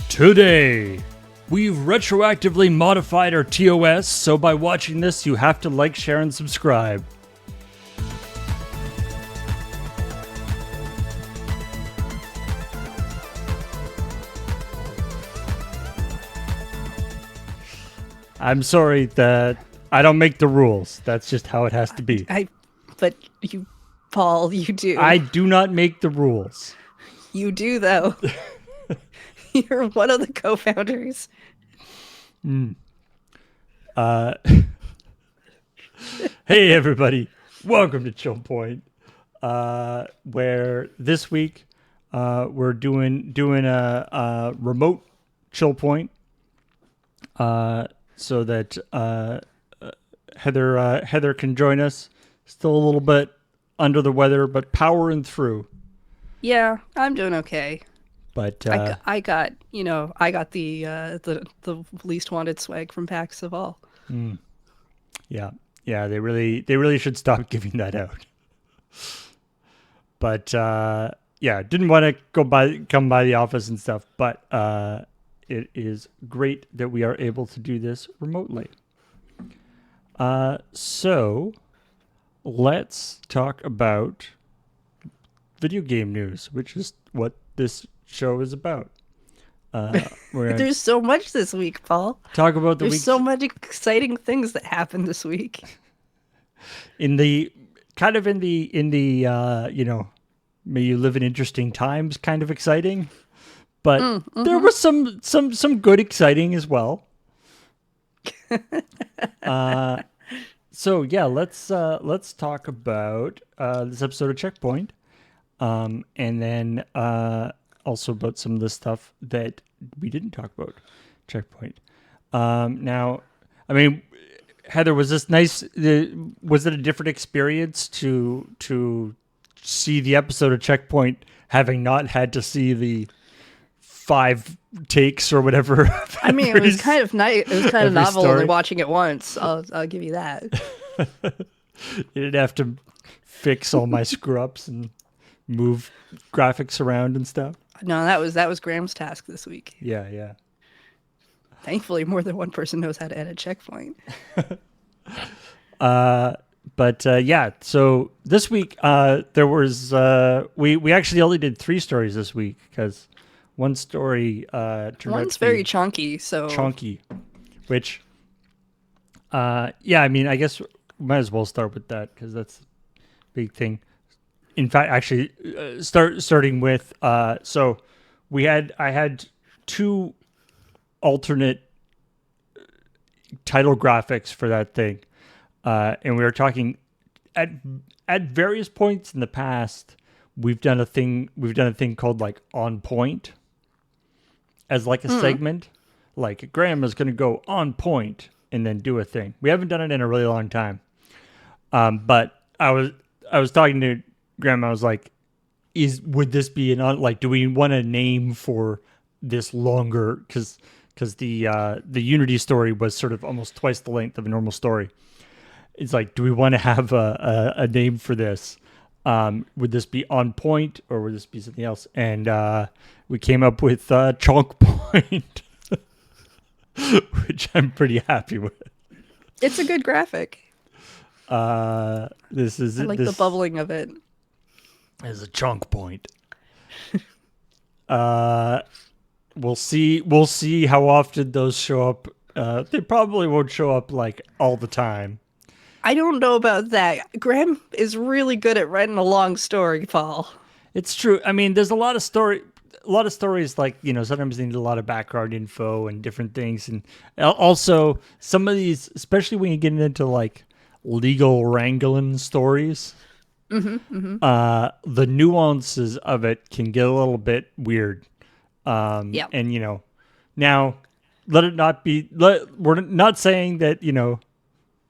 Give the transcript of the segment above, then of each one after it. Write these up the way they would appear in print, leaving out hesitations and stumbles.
Today, we've retroactively modified our TOS, so by watching this, you have to like, share, and subscribe. I'm sorry that I don't make the rules. That's just how it has to be. But you, Paul, you do. I do not make the rules. You do, though. You're one of the co-founders. Hey, everybody. Welcome to ChillPoint, where this week we're doing a remote ChillPoint so that Heather can join us. Still a little bit under the weather, but powering through. Yeah, I'm doing okay. But I got the least wanted swag from PAX of all. yeah, they really should stop giving that out. But didn't want to come by the office and stuff. But it is great that we are able to do this remotely. So let's talk about video game news, which is what this show is about. There's so much this week, Paul. Talk about the week. There's so much exciting things that happened this week. In the may you live in interesting times kind of exciting, but there was some good exciting as well. So yeah, let's talk about this episode of ChillPoint, and then also about some of the stuff that we didn't talk about ChillPoint. Now, I mean, Heather, was this nice? Was it a different experience to see the episode of ChillPoint, having not had to see the 5 takes or whatever? I mean, it was kind of nice. It was kind of novel story. only watching it once. I'll give you that. You didn't have to fix all my screw-ups and move graphics around and stuff. No, that was Graham's task this week. Yeah. Thankfully, more than one person knows how to edit ChillPoint. So this week there was we actually only did 3 stories this week because one story turned out One's to be very chunky, which I mean, I guess we might as well start with that because that's a big thing. In fact, actually, starting with so I had 2 alternate title graphics for that thing, and we were talking at various points in the past. We've done a thing called like on point as like a segment. Like Graham is going to go on point and then do a thing. We haven't done it in a really long time, but I was talking to Graham. I was like, would this be do we want a name for this longer? Because the Unity story was sort of almost twice the length of a normal story. It's like, do we want to have a name for this? Would this be on point or would this be something else? And we came up with Chunk Point, which I'm pretty happy with. It's a good graphic. This is I like the bubbling of it. Is a Chunk Point. We'll see how often those show up. They probably won't show up like all the time. I don't know about that. Graham is really good at writing a long story, Paul. It's true. I mean, there's a lot of stories like, sometimes they need a lot of background info and different things. And also some of these, especially when you get into like legal wrangling stories, the nuances of it can get a little bit weird. And now let it not be, we're not saying that,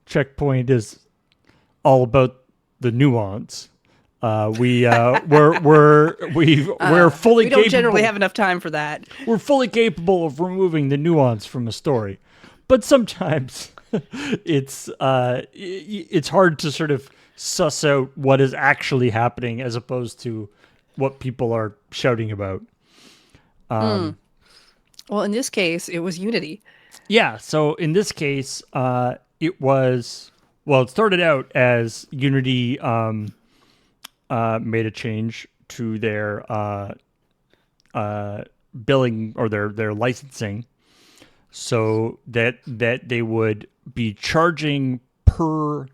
ChillPoint is all about the nuance. We're fully. We don't generally have enough time for that. We're fully capable of removing the nuance from a story, but sometimes it's hard to sort of suss out what is actually happening as opposed to what people are shouting about. Well, in this case, it was Unity. Yeah. So in this case, it was well. It started out as Unity made a change to their billing or their licensing, so that they would be charging per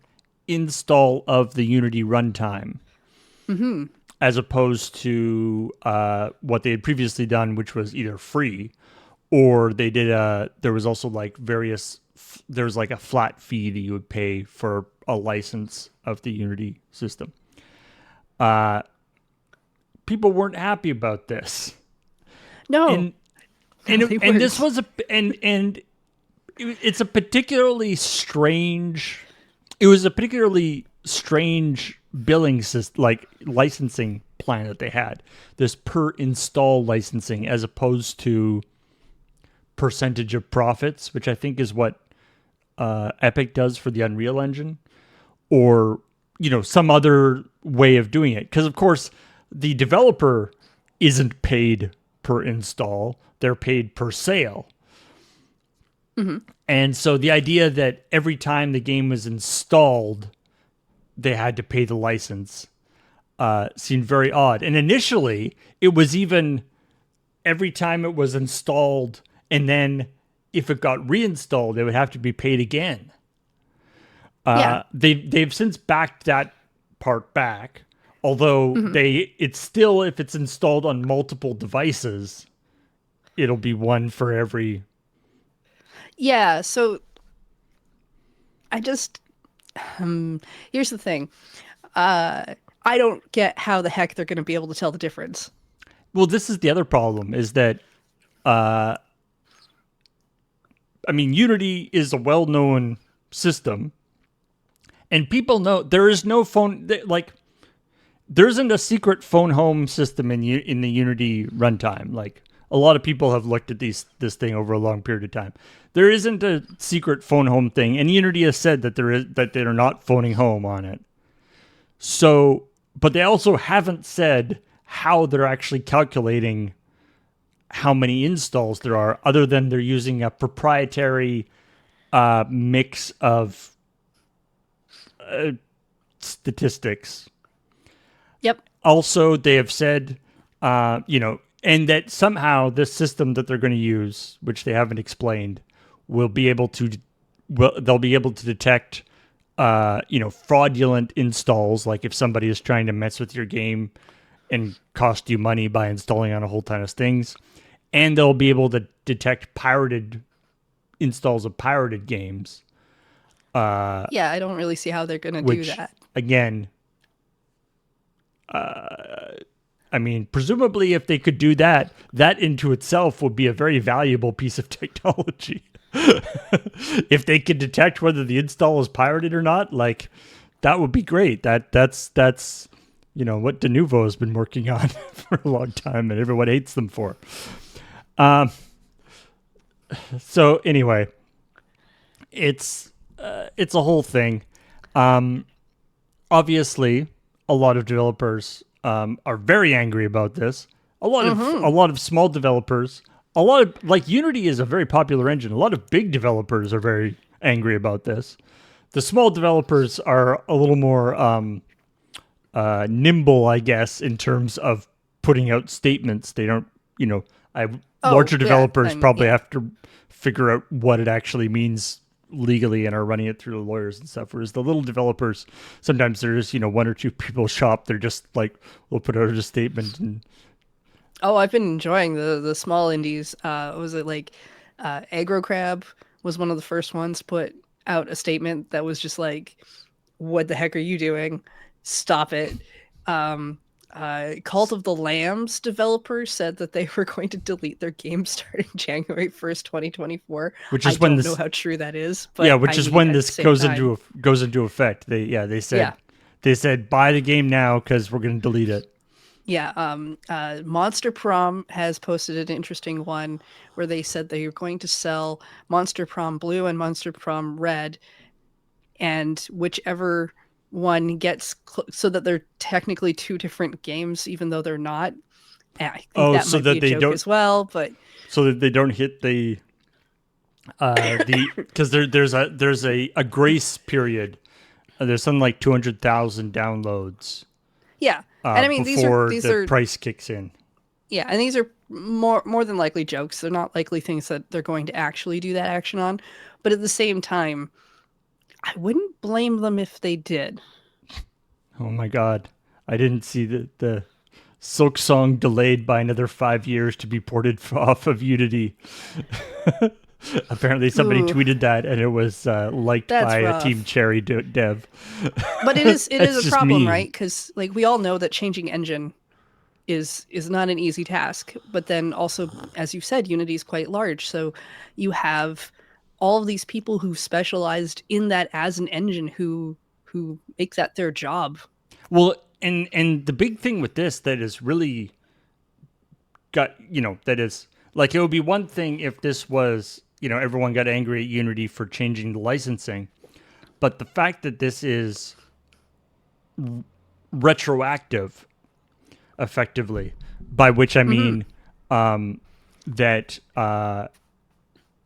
install of the Unity runtime, Mm-hmm. as opposed to what they had previously done, which was either free or they did a. There was also like various. There was like a flat fee that you would pay for a license of the Unity system. Uh, People weren't happy about this, No, and no, they and this weren't. was a and it's a particularly strange. It was a particularly strange billing system, like licensing plan that they had. This per install licensing, as opposed to percentage of profits, which I think is what Epic does for the Unreal Engine, or some other way of doing it. Because of course, the developer isn't paid per install; they're paid per sale. Mm-hmm. And so the idea that every time the game was installed, they had to pay the license seemed very odd. And initially, it was even every time it was installed, and then if it got reinstalled, it would have to be paid again. Yeah. They've since backed that part back, although Mm-hmm. it's still, if it's installed on multiple devices, it'll be one for every. Yeah. So I just here's the thing. Uh, I don't get how the heck they're going to be able to tell the difference. Well, this is the other problem: is that uh, I mean, Unity is a well-known system, and people know there is no phone like there isn't a secret phone home system in the Unity runtime. Like a lot of people have looked at this thing over a long period of time. There isn't a secret phone home thing, and Unity has said that they're not phoning home on it. So, but they also haven't said how they're actually calculating how many installs there are, other than they're using a proprietary mix of statistics. Yep. Also, they have said, and that somehow this system that they're going to use, which they haven't explained, will be able to, they'll be able to detect, fraudulent installs. Like if somebody is trying to mess with your game and cost you money by installing on a whole ton of things, and they'll be able to detect pirated installs of pirated games, Yeah, I don't really see how they're going to do which that. again, I mean, presumably, if they could do that, that into itself would be a very valuable piece of technology. If they could detect whether the install is pirated or not, like that would be great. That's what Denuvo has been working on for a long time, and everyone hates them for. Um, so anyway, it's a whole thing. Um, Obviously, a lot of developers are very angry about this. A Mm-hmm. lot of small developers, a lot of like Unity is a very popular engine. A lot of big developers are very angry about this. The small developers are a little more nimble, I guess, in terms of putting out statements. They don't, you know, I Oh, larger yeah. developers I'm, probably yeah. have to figure out what it actually means legally and are running it through the lawyers and stuff. Whereas the little developers, sometimes there's one or two people shop. They're just like, we'll put out a statement and Oh, I've been enjoying the small indies. Was it like Aggro Crab was one of the first ones put out a statement that was just like, "What the heck are you doing? Stop it." Um, Cult of the Lambs developers said that they were going to delete their game starting January 1st, 2024. which I is when don't know this how true that is, yeah, but which I is mean, when at the this same time, goes into effect. They yeah. said buy the game now because we're going to delete it. Yeah, Monster Prom has posted an interesting one where they said they are going to sell Monster Prom Blue and Monster Prom Red, and whichever one gets so that they're technically two different games, even though they're not. And I think Oh, that so might be that a they joke don't as well, but so that they don't hit the because there's a grace period. There's something like 200,000 downloads yeah. And I mean, before these the are price kicks in. yeah, and these are more than likely jokes. They're not likely things that they're going to actually do that action on. But at the same time, I wouldn't blame them if they did. Oh my god. I didn't see the Silk Song delayed by another 5 years to be ported off of Unity. Apparently, somebody Ooh, tweeted that, and it was liked that's by a Team rough. Cherry dev. But it is That's a just problem, mean. right? Because like we all know that changing engine is not an easy task. But then also, as you said, Unity is quite large, so you have all of these people who specialized in that as an engine who make that their job. Well, and the big thing with this that is really got that is like it would be one thing if this was everyone got angry at Unity for changing the licensing, but the fact that this is retroactive, effectively, by which I Mm-hmm. mean that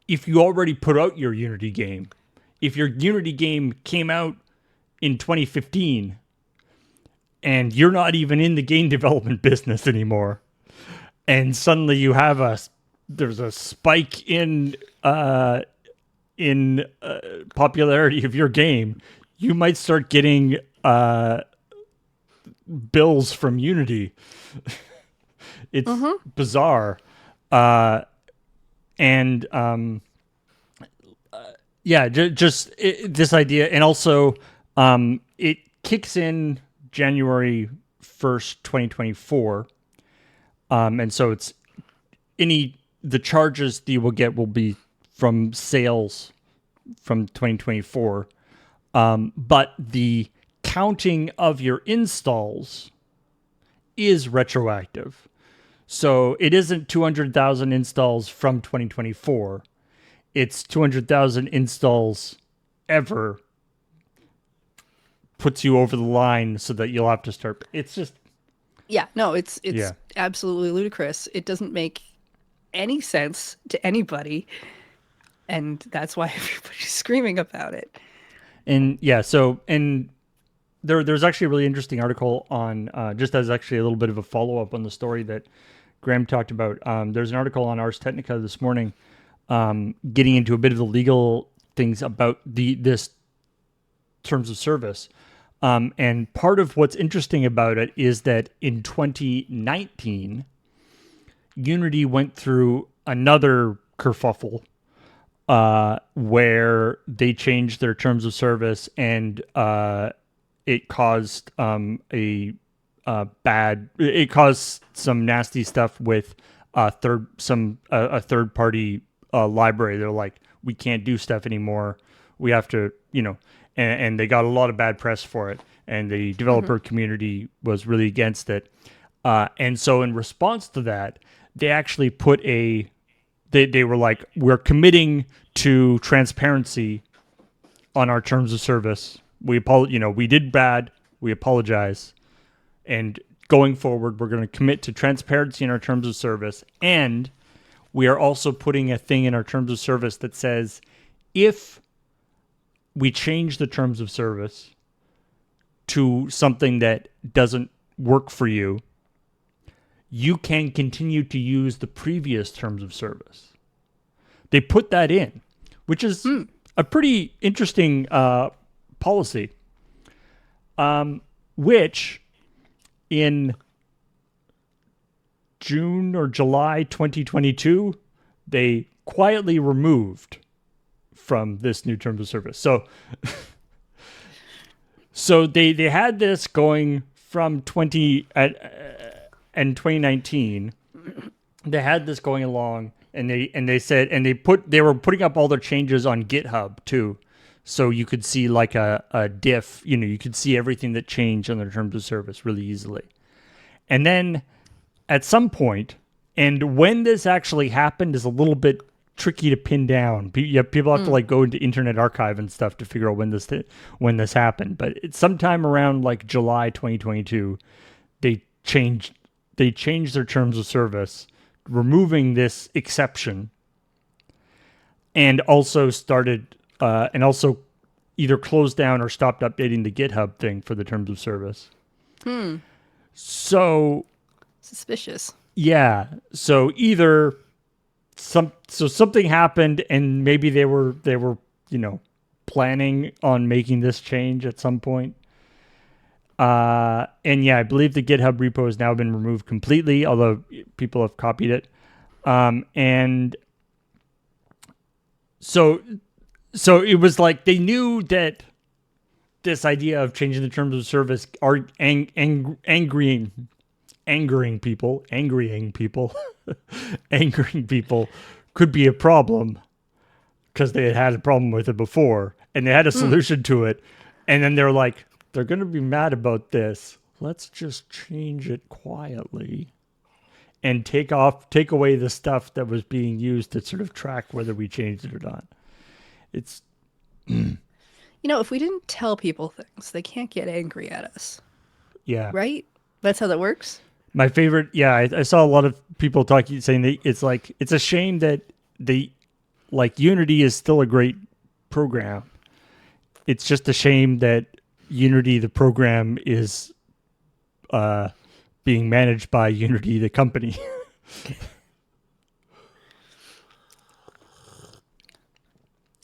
if you already put out your Unity game, if your Unity game came out in 2015 and you're not even in the game development business anymore, and suddenly you have there's a spike in popularity of your game, you might start getting bills from Unity. It's Mm-hmm. bizarre. And yeah, just this idea, and also it kicks in January 1st, 2024, and so it's the charges that you will get will be from sales from 2024, but the counting of your installs is retroactive. So it isn't 200,000 installs from 2024. It's 200,000 installs ever puts you over the line so that you'll have to start. It's just, Yeah, no, it's yeah. absolutely ludicrous. It doesn't make any sense to anybody, and that's why everybody's screaming about it. And yeah, so, and there's actually a really interesting article on, just as actually a little bit of a follow up on the story that Graham talked about. There's an article on Ars Technica this morning getting into a bit of the legal things about this terms of service. And part of what's interesting about it is that in 2019, Unity went through another kerfuffle where they changed their terms of service, and it caused it caused some nasty stuff with a third party library. They're like, we can't do stuff anymore. We have to, and they got a lot of bad press for it, and the Hmm. developer community was really against it. And so in response to that, they actually put they were like, we're committing to transparency on our terms of service. We did bad. We apologize. And going forward, we're going to commit to transparency in our terms of service. And we are also putting a thing in our terms of service that says if we change the terms of service to something that doesn't work for you, you can continue to use the previous terms of service. They put that in, which is Hmm. a pretty interesting policy, which in June or July 2022, they quietly removed from this new terms of service. So they had this going from 2019. They had this going along, and they said, and they were putting up all their changes on GitHub too, so you could see like a diff. You could see everything that changed on their terms of service really easily. And then at some point, and when this actually happened is a little bit tricky to pin down. People have to Mm. like go into Internet Archive and stuff to figure out when this happened. But it's sometime around like July 2022, they changed they changed their terms of service, removing this exception, and also either closed down or stopped updating the GitHub thing for the terms of service. So Suspicious. yeah, so either something happened, and maybe they were planning on making this change at some point. And yeah, I believe the GitHub repo has now been removed completely, although people have copied it. And so it was like they knew that this idea of changing the terms of service are angering people, angering people could be a problem because they had a problem with it before and they had a solution to it. And then they're like, they're going to be mad about this. Let's just change it quietly and take away the stuff that was being used to sort of track whether we changed it or not. It's If we didn't tell people things, they can't get angry at us, yeah. right? That's how that works. My favorite, yeah, I saw a lot of people saying that it's a shame that Unity is still a great program. It's just a shame that Unity, the program, is being managed by Unity, the company.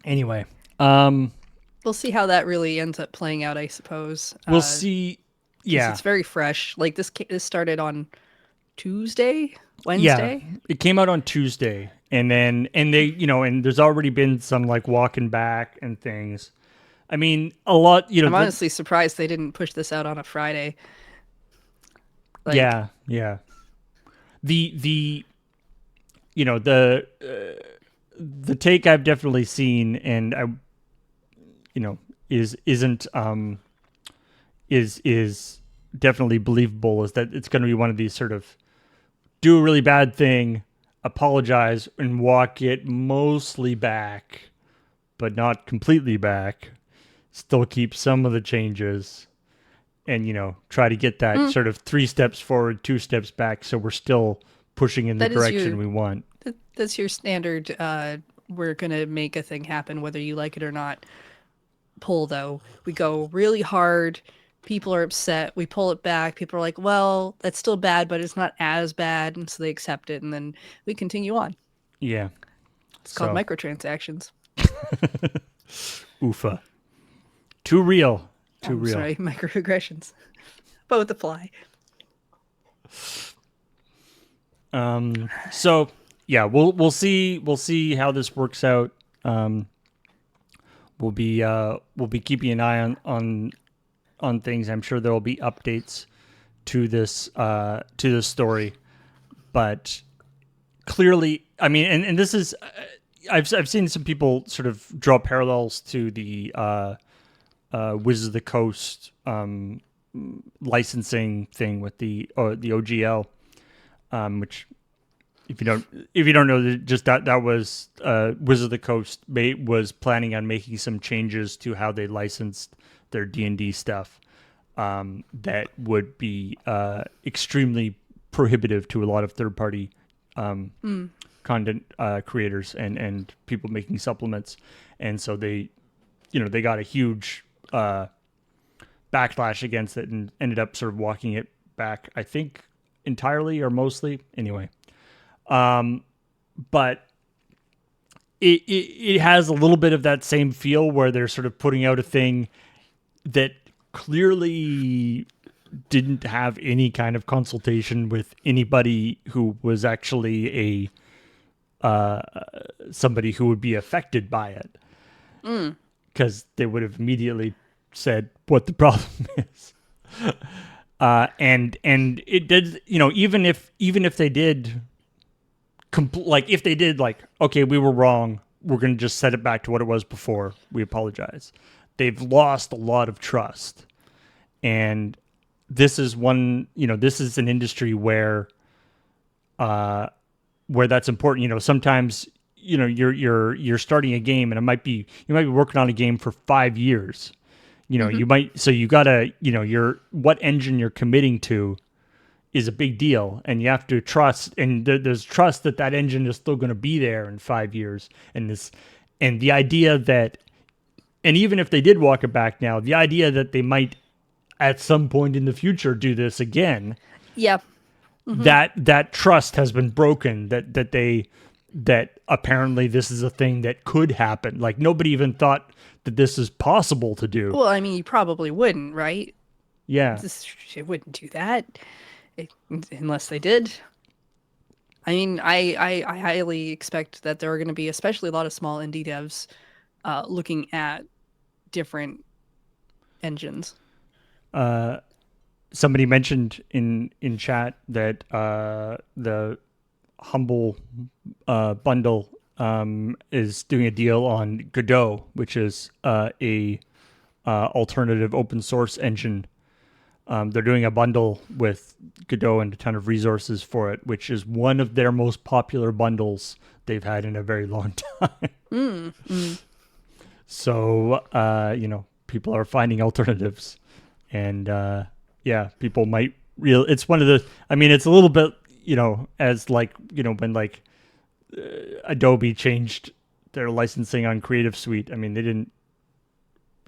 Anyway, we'll see how that really ends up playing out, I suppose. We'll see. Yeah, it's very fresh. Like this started on Wednesday. Yeah, it came out on Tuesday, and they, and there's already been some like walking back and things. I mean, a lot. I'm honestly surprised they didn't push this out on a Friday. Yeah. The take I've definitely seen, and is definitely believable, is that it's going to be one of these sort of do a really bad thing, apologize, and walk it mostly back, but not completely back. Still keep some of the changes, and try to get that sort of 3 steps forward, 2 steps back, so we're still pushing in the direction we want. That's your standard. We're gonna make a thing happen whether you like it or not. Pull, though, we go really hard. People are upset. We pull it back. People are like, well, that's still bad, but it's not as bad. And so they accept it. And then we continue on. Yeah. It's called microtransactions. Oofa. Too real. Too real. Sorry, microaggressions. Both apply. So yeah, we'll see how this works out. We'll be keeping an eye on things. I'm sure there will be updates to this story, but clearly, I mean, and this is, I've seen some people sort of draw parallels to the Wizards of the Coast licensing thing with the OGL, which if you don't know, just that was Wizards of the Coast was planning on making some changes to how they licensed their D&D stuff that would be extremely prohibitive to a lot of third-party content creators and people making supplements, and so they got a huge backlash against it and ended up sort of walking it back, I think entirely or mostly. Anyway, but it has a little bit of that same feel where they're sort of putting out a thing that clearly didn't have any kind of consultation with anybody who was actually somebody who would be affected by it, because they would have immediately said what the problem is. And it did, even if they did if they did okay, we were wrong, we're going to just set it back to what it was before, we apologize, they've lost a lot of trust. And this is this is an industry where that's important. Sometimes you're starting a game, and you might be working on a game for 5 years. You gotta, what engine you're committing to is a big deal, and you have to trust, and there's trust that that engine is still going to be there in 5 years, and the idea that, and even if they did walk it back now, the idea that they might at some point in the future do this again, Yeah. that trust has been broken. That apparently this is a thing that could happen. Like nobody even thought that this is possible to do. Well, I mean, you probably wouldn't, right? Yeah. It wouldn't do that it, unless they did. I mean, I highly expect that there are going to be, especially a lot of small indie devs, looking at different engines. Somebody mentioned in chat that the Humble bundle is doing a deal on Godot, which is a alternative open source engine. They're doing a bundle with Godot and a ton of resources for it, which is one of their most popular bundles they've had in a very long time. So, people are finding alternatives. And, people might it's one of the, I mean, it's a little bit, as like, when like Adobe changed their licensing on Creative Suite. I mean, they didn't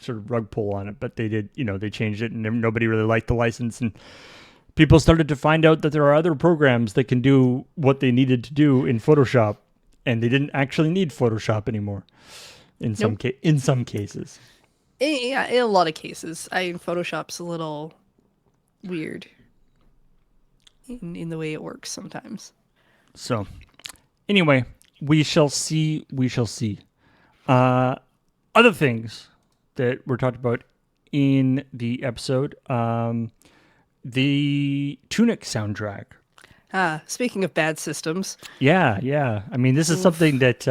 sort of rug pull on it, but they did, they changed it and nobody really liked the license. And people started to find out that there are other programs that can do what they needed to do in Photoshop, and they didn't actually need Photoshop anymore in some cases. Yeah, in a lot of cases. Photoshop's a little weird in the way it works sometimes. So, anyway, we shall see. We shall see. Other things that were talked about in the episode, the Tunic soundtrack. Speaking of bad systems. Yeah. I mean, this is something that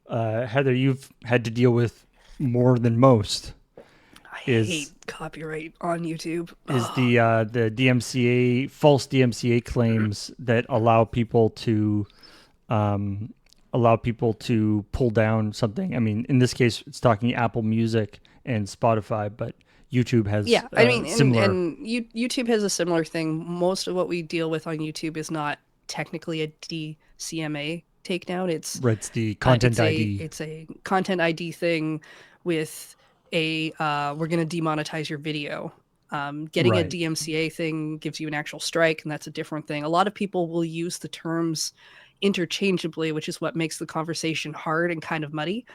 Heather, you've had to deal with more than most. I hate copyright on YouTube. Is the DMCA, false DMCA claims that allow people to pull down something. I mean, in this case, it's talking Apple Music and Spotify, but YouTube has similar. And YouTube has a similar thing. Most of what we deal with on YouTube is not technically a DCMA takedown. It's the content ID. It's a content ID thing with a we're going to demonetize your video. Getting a DMCA thing gives you an actual strike, and that's a different thing. A lot of people will use the terms interchangeably, which is what makes the conversation hard and kind of muddy.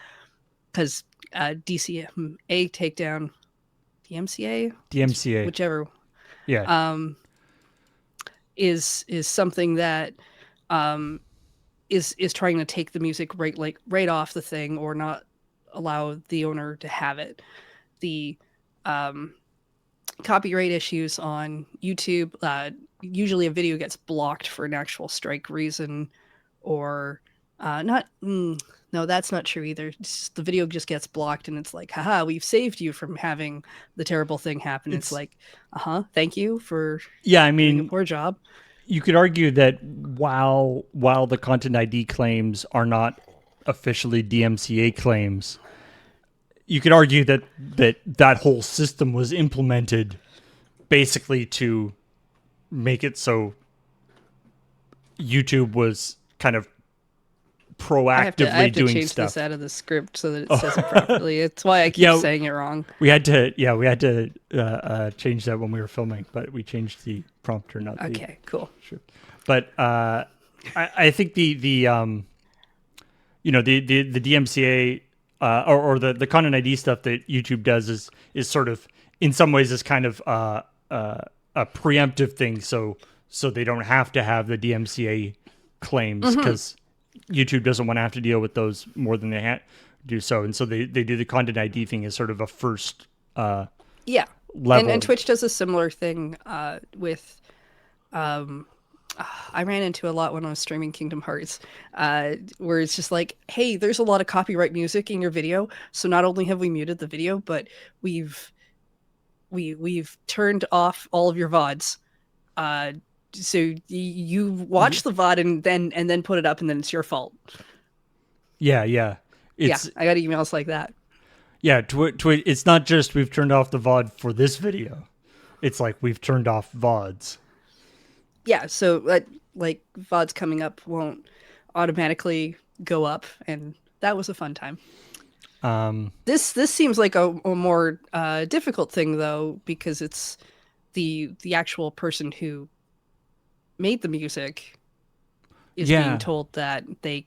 Because DCMA takedown, DMCA, whichever, is something that is trying to take the music right off the thing or not allow the owner to have it. The copyright issues on YouTube, usually a video gets blocked for an actual strike reason, or not. No, that's not true either. The video just gets blocked, and it's like, haha, we've saved you from having the terrible thing happen. It's like, thank you for doing a poor job. You could argue that while the content ID claims are not officially DMCA claims, you could argue that whole system was implemented basically to make it so YouTube was kind of proactively I have to doing change stuff. this out of the script so that it says it properly. It's why I keep saying it wrong. We had to change that when we were filming, but we changed the prompter, not the. Okay, cool. Sure. But I think the DMCA or the content ID stuff that YouTube does is sort of in some ways is kind of a preemptive thing, so they don't have to have the DMCA claims because YouTube doesn't want to have to deal with those more than they do so, and so they do the content ID thing as sort of a first level. And Twitch does a similar thing with I ran into a lot when I was streaming Kingdom Hearts, where it's just like, hey, there's a lot of copyright music in your video, so not only have we muted the video, but we've turned off all of your VODs. So you watch the VOD and then put it up, and then it's your fault. Yeah. I got emails like that. Yeah, it's not just we've turned off the VOD for this video. It's like we've turned off VODs. Yeah, so like VODs coming up won't automatically go up, and that was a fun time. Um, This seems like a more difficult thing though, because it's the actual person who made the music is being yeah, told that they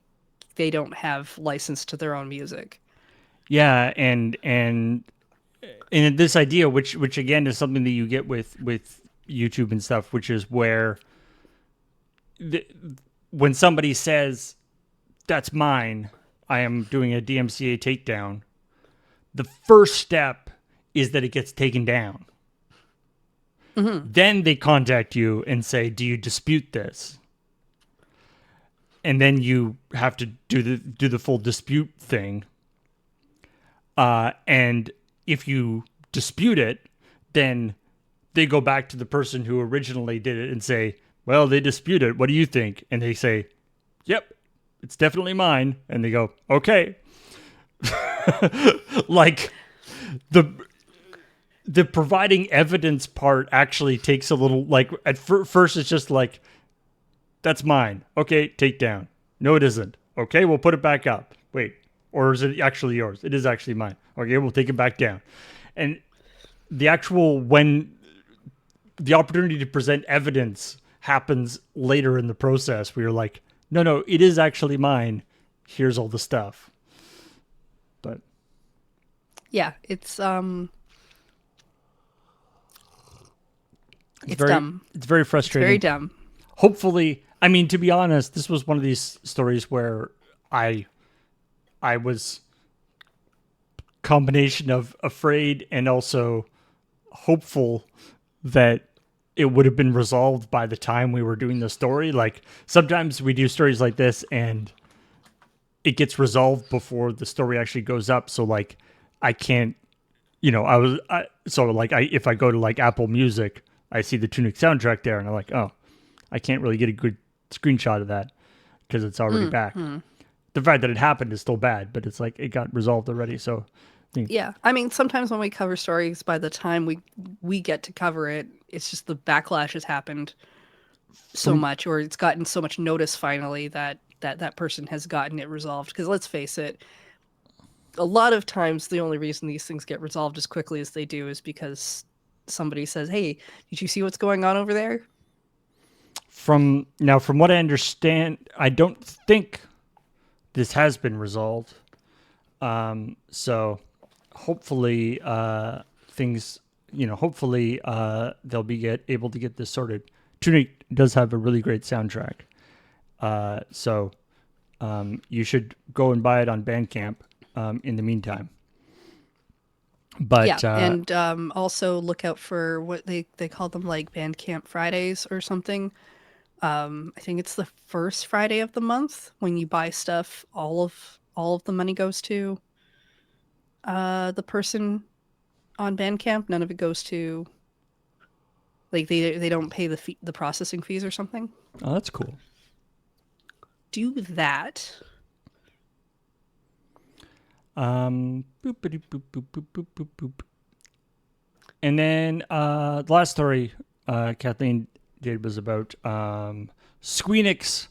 don't have license to their own music. yeah, and this idea, which again is something that you get with YouTube and stuff, which is where the, when somebody says that's mine, I am doing a DMCA takedown. The first step is that it gets taken down. Hmm. Then they contact you and say, "Do you dispute this?" And then you have to do the full dispute thing. And if you dispute it, then they go back to the person who originally did it and say, "Well, they dispute it. What do you think?" And they say, "Yep, it's definitely mine." And they go, "Okay." Like the the providing evidence part actually takes a little, like at first it's just like, that's mine. Okay, take down. No, it isn't. Okay, we'll put it back up. Wait, or is it actually yours? It is actually mine. Okay, we'll take it back down. And the actual, when the opportunity to present evidence happens later in the process, where you're like, no, no, it is actually mine. Here's all the stuff. But Yeah, it's it's very dumb. it's very It's very frustrating. dumb. Hopefully, I mean, to be honest, this was one of these stories where I I was combination of afraid and also hopeful that it would have been resolved by the time we were doing the story. Like sometimes we do stories like this and it gets resolved before the story actually goes up. So like I can't, if I go to like Apple Music, I see the Tunic soundtrack there and I'm like, oh, I can't really get a good screenshot of that because it's already back. Mm-hmm. The fact that it happened is still bad, but it's like it got resolved already. So I think Yeah, I mean, sometimes when we cover stories, by the time we get to cover it, it's just the backlash has happened so from much, or it's gotten so much notice finally that that person has gotten it resolved. Because let's face it, a lot of times the only reason these things get resolved as quickly as they do is because somebody says, "Hey, did you see what's going on over there?" from what I understand, I don't think this has been resolved. So hopefully things, hopefully they'll be able to get this sorted. Tunic does have a really great soundtrack. So you should go and buy it on Bandcamp in the meantime. Yeah, But and also look out for what they call them, like Bandcamp Fridays or something. I think it's the first Friday of the month when you buy stuff. All of the money goes to the person on Bandcamp. None of it goes to, like, they don't pay the processing fees or something. oh, that's cool. Do that. Boop, boop, boop, boop, boop, boop, boop, boop. And then the last story Kathleen did was about Squeenix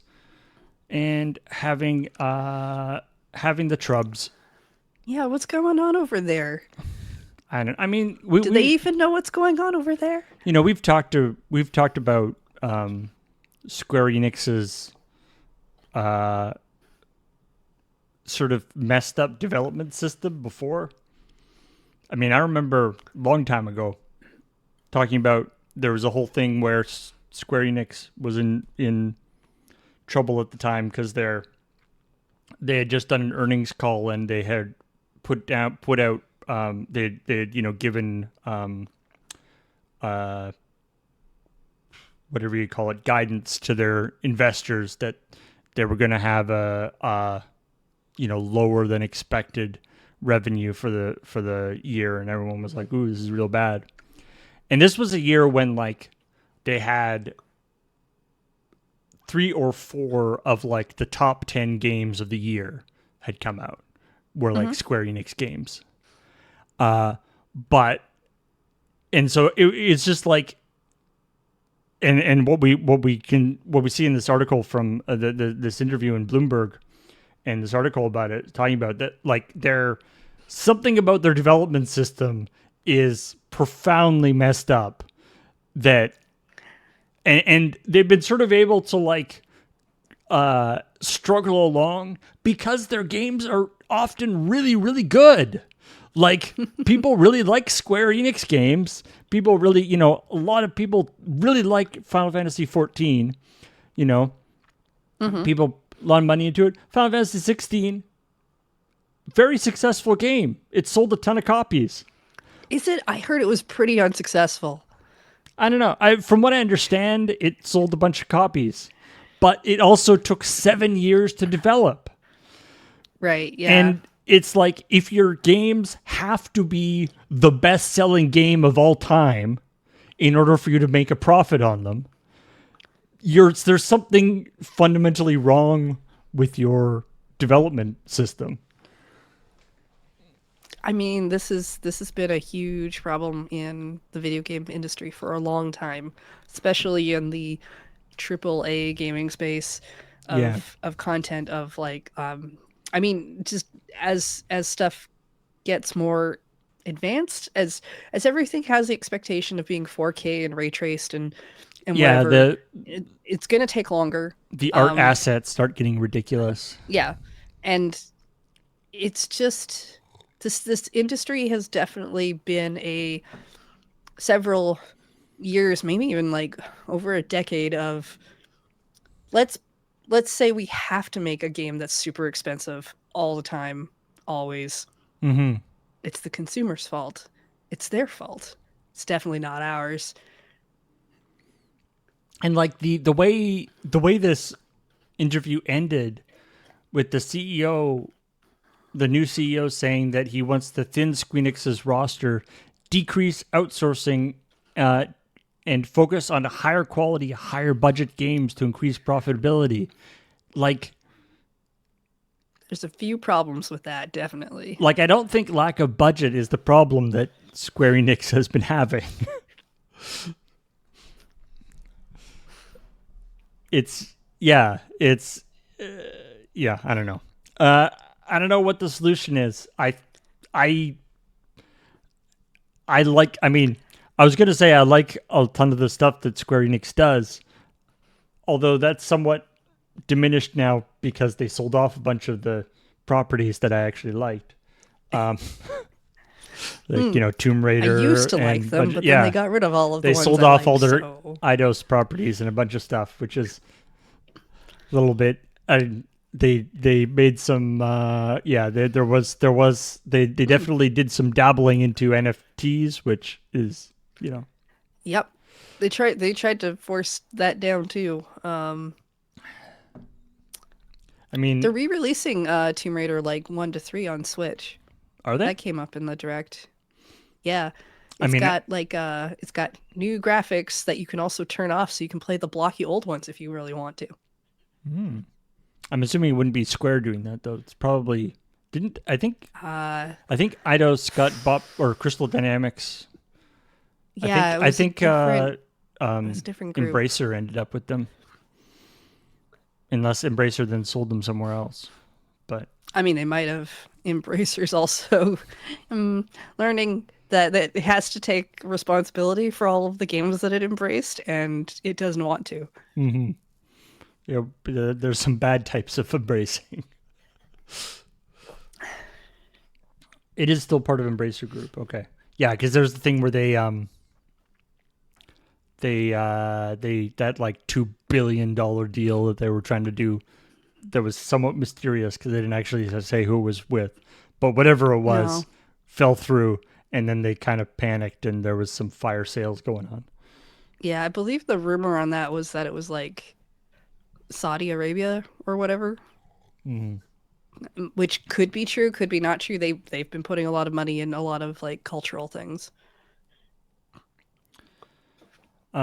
and having the trubs. Yeah, what's going on over there? I don't. I mean, we, Do they we even know what's going on over there? we've talked about Square Enix's uh, sort of messed up development system before. I mean, I remember a long time ago talking about there was a whole thing where Square Enix was in trouble at the time because they had just done an earnings call and they had put out they had given uh whatever you call it, guidance to their investors that they were going to have a lower than expected revenue for the year, and everyone was like, "Ooh, this is real bad." And this was a year when like they had three or four of like the top 10 games of the year had come out were like Mm-hmm. Square Enix games. But and so it's just like and what we see in this article from this interview in Bloomberg and this article about it, talking about that, like, they're something about their development system is profoundly messed up. That and they've been sort of able to, like, struggle along because their games are often really, really good. Like, people really like Square Enix games. People really, a lot of people really like Final Fantasy 14. You know, people a lot of money into it. Final Fantasy 16, very successful game. It sold a ton of copies. Is it? I heard it was pretty unsuccessful. I don't know. From what I understand, it sold a bunch of copies, but it also took 7 years to develop. Right, yeah. And it's like, if your games have to be the best-selling game of all time in order for you to make a profit on them, there's something fundamentally wrong with your development system. I mean, this has been a huge problem in the video game industry for a long time, especially in the triple A gaming space Yeah. of content of like I mean, just as stuff gets more advanced, as everything has the expectation of being 4K and ray traced and Yeah, whatever, the it's going to take longer. the art assets start getting ridiculous. Yeah. And it's just this industry has definitely been a several years, maybe even like over a decade of let's say we have to make a game that's super expensive all the time, always. Mm-hmm. It's the consumer's fault. It's their fault. It's definitely not ours. And, like, the way this interview ended with the CEO, the new CEO, saying that he wants to thin Squeenix's roster, decrease outsourcing, and focus on higher quality, higher budget games to increase profitability. Like, There's a few problems with that, definitely. I don't think lack of budget is the problem that Square Enix has been having. it's yeah, it's yeah. I don't know. I don't know what the solution is. I like. I mean, I was gonna say I like a ton of the stuff that Square Enix does, although that's somewhat diminished now because they sold off a bunch of the properties that I actually liked. Um, like, Tomb I Raider. used to like and them, but then they got rid of all of the they ones sold I off liked, all their so. Eidos properties and a bunch of stuff, which is a little bit. They made some. They definitely did some dabbling into NFTs, which is. Yep. They tried to force that down too. I mean, They're re-releasing Tomb Raider like 1 to 3 on Switch. are they? That came up in the direct. Yeah. I mean, It's got new graphics that you can also turn off so you can play the blocky old ones if you really want to. I'm assuming it wouldn't be Square doing that though. It's probably didn't. I think Eidos got bought, or Crystal Dynamics. Yeah, I think it was a different group. Embracer ended up with them, unless Embracer then sold them somewhere else. But I mean, they might have. Embracers also learning that it has to take responsibility for all of the games that it embraced, and it doesn't want to. there's some bad types of embracing. It is still part of Embracer Group. Okay, yeah, because there's the thing where they that like $2 billion deal that they were trying to do that was somewhat mysterious because they didn't actually say who it was with, but whatever it was fell through, and then they kind of panicked and there was some fire sales going on. Yeah, I believe the rumor on that was that it was like Saudi Arabia or whatever, which could be true, could be not true. They've been putting a lot of money in a lot of like cultural things. All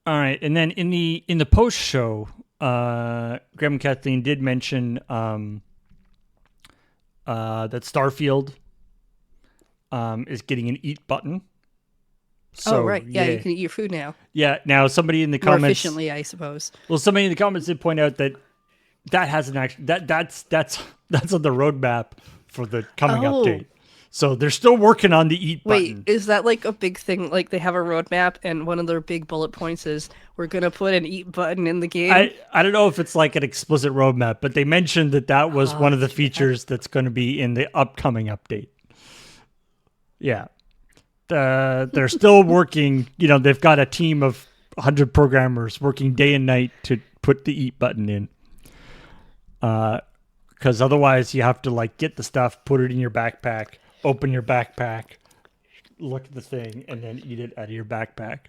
right, and then in the post show, Graham and Kathleen did mention that Starfield is getting an eat button. Oh, So right. Yeah, you yeah, can eat your food now yeah. Now somebody in the more comments, efficiently, I suppose. well, somebody in the comments did point out that that hasn't actually that's on the roadmap for the coming Oh, update. So they're still working on the eat wait, button. is that like a big thing? Like they have a roadmap, and one of their big bullet points is we're gonna put an eat button in the game. I don't know if it's like an explicit roadmap, but they mentioned that that was Oh, one of the too bad. features that's going to be in the upcoming update. Yeah. They're still working. You know, they've got a team of 100 programmers working day and night to put the eat button in. Because otherwise, you have to like get the stuff, put it in your backpack, open your backpack, look at the thing, and then eat it out of your backpack.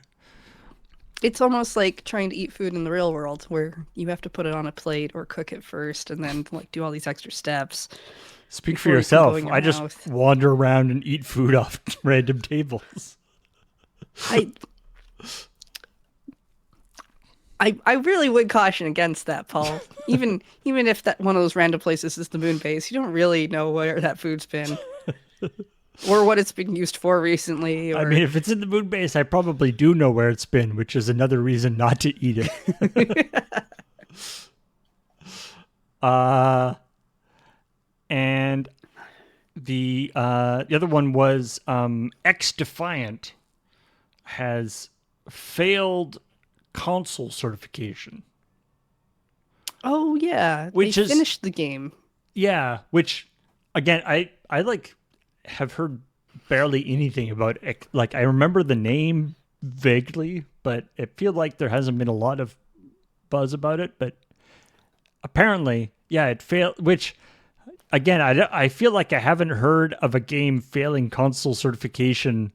It's almost like trying to eat food in the real world, where you have to put it on a plate or cook it first, and then like do all these extra steps Speak for before it can go yourself. in your I just mouth. wander around and eat food off random tables. I I really would caution against that, Paul. Even if that one of those random places is the moon base, you don't really know where that food's been or what it's been used for recently. I mean, Or if it's in the moon base, I probably do know where it's been, which is another reason not to eat it. uh, and the other one was X Defiant has failed console certification, oh yeah, they which is finished the game. yeah, which again I like have heard barely anything about like I remember the name vaguely, but it feel like there hasn't been a lot of buzz about it, but apparently yeah, it failed, which again I feel like I haven't heard of a game failing console certification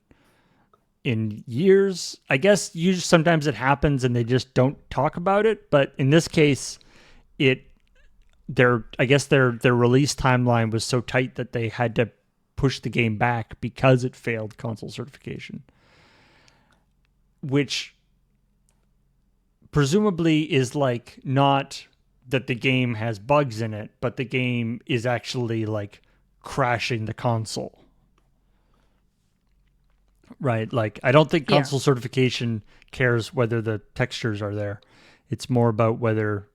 in years. I guess you sometimes it happens and they just don't talk about it, but in this case it their I guess their release timeline was so tight that they had to push the game back because it failed console certification, which presumably is like not that the game has bugs in it, but the game is actually like crashing the console. Right? Like I don't think Yeah, console certification cares whether the textures are there. It's more about whether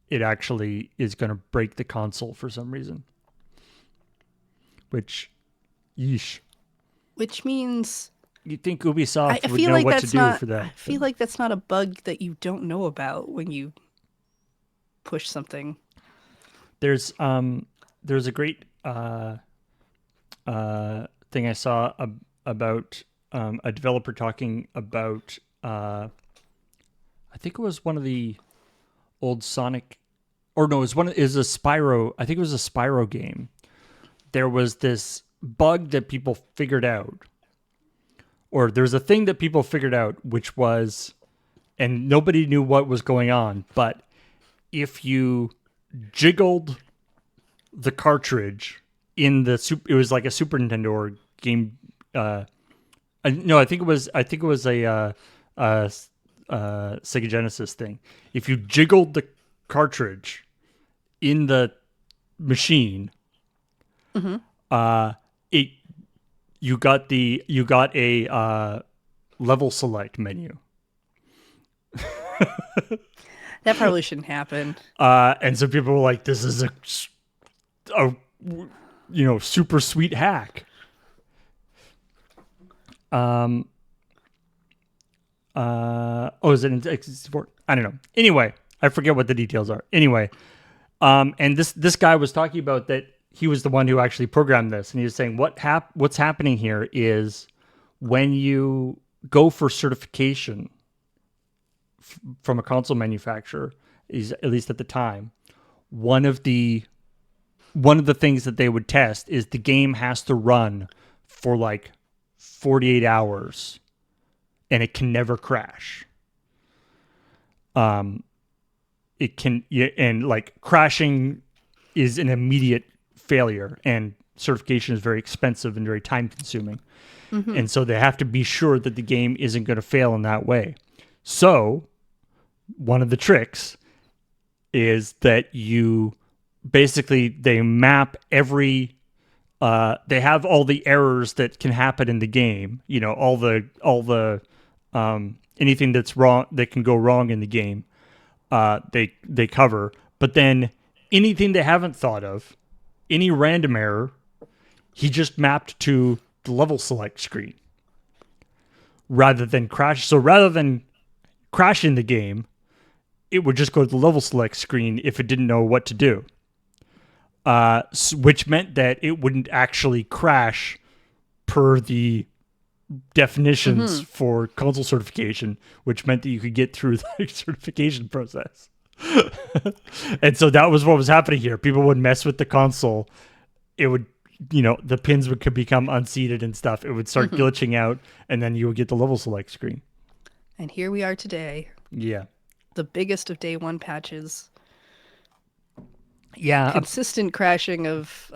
it actually is going to break the console for some reason. Which yeesh. which means You'd think I Ubisoft would feel know like what to that's do not. for that. I But feel like that's not a bug that you don't know about when you push something. there's a great thing I saw about a developer talking about I think it was one of the old Sonic, or no, it was is a Spyro. I think it was a Spyro game. There was this bug that people figured out, or there's a thing that people figured out, which was, and nobody knew what was going on, but if you jiggled the cartridge in the it was like a Super Nintendo or game. No, I think it was a Sega Genesis thing. If you jiggled the cartridge in the machine, it you got a level select menu, That probably shouldn't happen. and so people were like, "This is a super sweet hack." Is it in X64? I don't know. Anyway, I forget what the details are. Anyway, and this guy was talking about that he was the one who actually programmed this, and he was saying what's happening here is when you go for certification from a console manufacturer, is at least at the time, one of the things that they would test is the game has to run for like 48 hours and it can never crash. It can, yeah, and like crashing is an immediate failure, and certification is very expensive and very time consuming. Mm-hmm. And so they have to be sure that the game isn't going to fail in that way. So one of the tricks is that you basically they map every they have all the errors that can happen in the game. You know, all the anything that's wrong that can go wrong in the game. They cover, but then anything they haven't thought of, any random error, he just mapped to the level select screen rather than crash. So rather than crashing the game, it would just go to the level select screen if it didn't know what to do. Which meant that it wouldn't actually crash per the definitions for console certification, which meant that you could get through the certification process. And so that was what was happening here. People would mess with the console. It would, the pins could become unseated and stuff. It would start glitching out, and then you would get the level select screen. And here we are today. Yeah. The biggest of day one patches. Yeah. Consistent crashing of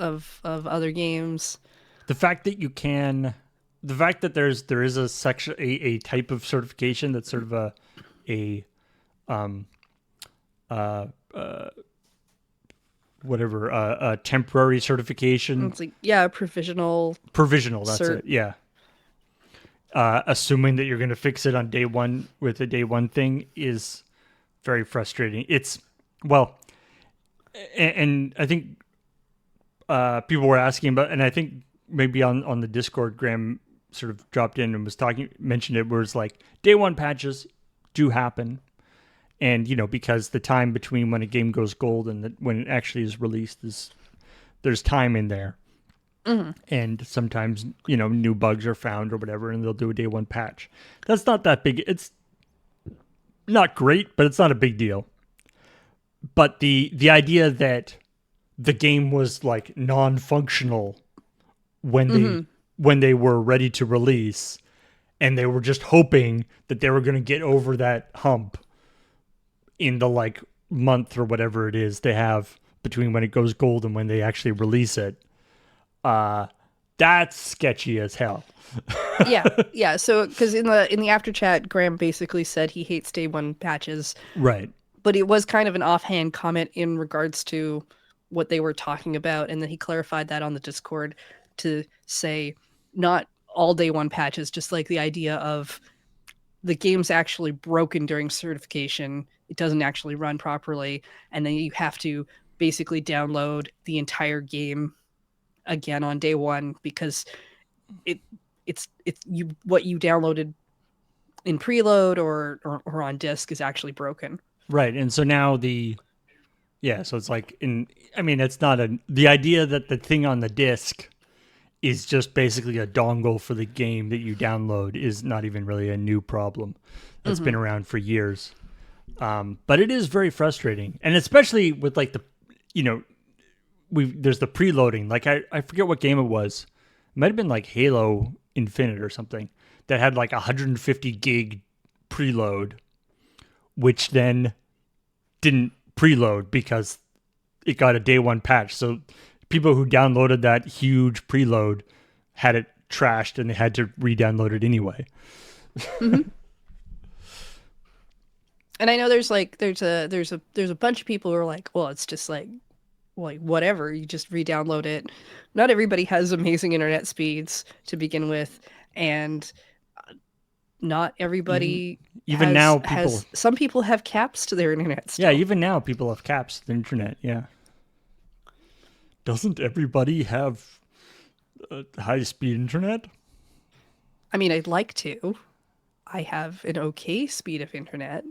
other games. The fact that there is a section, a type of certification that's sort of a temporary certification. It's like, provisional. That's it. Yeah. Assuming that you're going to fix it on day one with a day one thing is very frustrating. And I think people were asking about, and I think maybe on the Discord, Graham sort of dropped in and mentioned it, where it's like day one patches do happen. And, because the time between when a game goes gold and when it actually is released there's time in there. Mm-hmm. And sometimes, new bugs are found or whatever, and they'll do a day one patch. That's not that big. It's not great, but it's not a big deal. But the idea that the game was like non-functional when they were ready to release, and they were just hoping that they were going to get over that hump in the like month or whatever it is they have between when it goes gold and when they actually release it. That's sketchy as hell. Yeah. So, because in the after chat, Graham basically said he hates day one patches. Right. But it was kind of an offhand comment in regards to what they were talking about, and then he clarified that on the Discord to say not all day one patches, just like the idea of the game's actually broken during certification. It doesn't actually run properly, and then you have to basically download the entire game again on day one because it's what you downloaded in preload or on disk is actually broken. Right. And so now so it's like it's not the idea that the thing on the disc is just basically a dongle for the game that you download is not even really a new problem. That's been around for years. But it is very frustrating. And especially with like there's the preloading. Like I forget what game it was. It might have been like Halo Infinite or something that had like 150 gig preload, which then didn't preload because it got a day one patch. So people who downloaded that huge preload had it trashed and they had to re-download it anyway. And I know there's a bunch of people who are like, well, it's just like whatever, you just re-download it. Not everybody has amazing internet speeds to begin with, and not everybody even now people some people have caps to their internet still. Yeah, even now people have caps to the internet. Yeah. Doesn't everybody have high-speed internet? I mean, I'd like to. I have an okay speed of internet.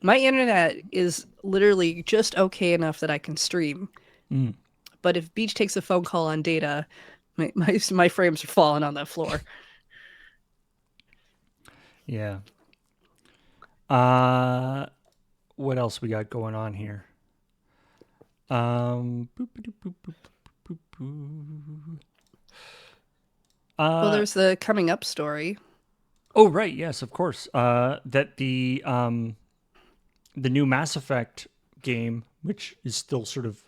My internet is literally just okay enough that I can stream. But if Beach takes a phone call on data, my frames are falling on that floor. Yeah. What else we got going on here? Well, there's the coming up story. Oh, right. Yes, of course. That the new Mass Effect game, which is still sort of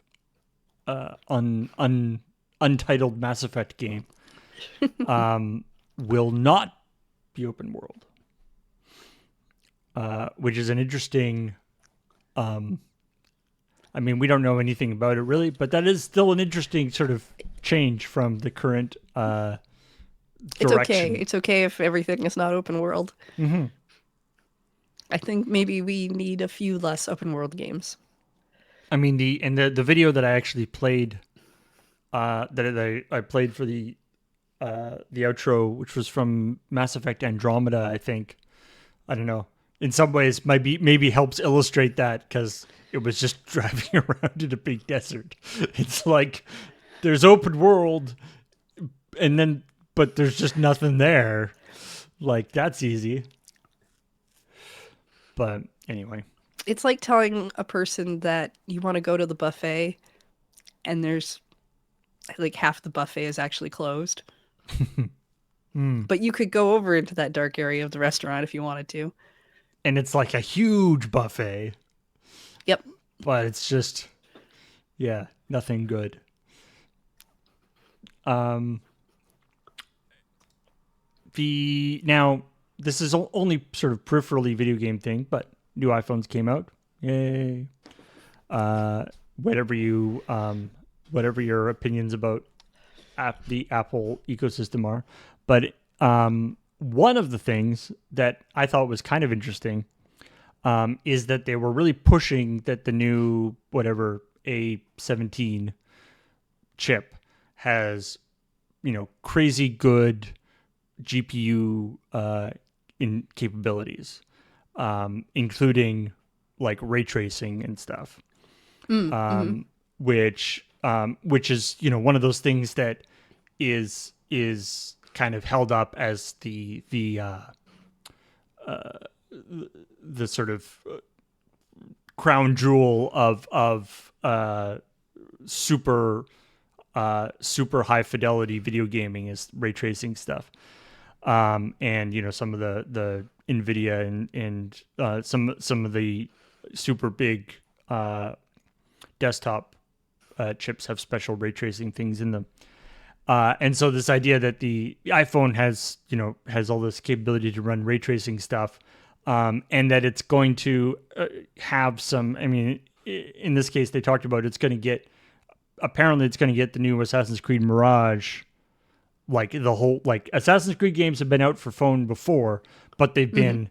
untitled Mass Effect game, will not be open world, which is an interesting. We don't know anything about it really, but that is still an interesting sort of change from the current It's okay. direction. It's okay if everything is not open world. Hmm. I think maybe we need a few less open world games. I mean the video that I actually played that I played for the outro, which was from Mass Effect Andromeda, I think. I don't know. In some ways, maybe helps illustrate that because it was just driving around in a big desert. It's like there's open world, and then but there's just nothing there. Like that's easy. But anyway, It's like telling a person that you want to go to the buffet and there's like half the buffet is actually closed. mm. But you could go over into that dark area of the restaurant if you wanted to. And it's like a huge buffet, Yep. but it's just yeah, nothing good. Um, the now this is only sort of peripherally video game thing, but new iPhones came out. Yay! Uh, whatever you whatever your opinions about the Apple ecosystem are, but one of the things that I thought was kind of interesting is that they were really pushing that the new whatever A17 chip has crazy good GPU in capabilities, including like ray tracing and stuff, Mm-hmm. which is one of those things that is kind of held up as the sort of crown jewel of super super high fidelity video gaming is ray tracing stuff. And some of the Nvidia and some of the super big desktop chips have special ray tracing things in them. And so this idea that the iPhone has all this capability to run ray tracing stuff, and that it's going to have some. I mean, in this case, they talked about it's going to get. Apparently, it's going to get the new Assassin's Creed Mirage. Like the whole Assassin's Creed games have been out for phone before, but they've Mm-hmm. been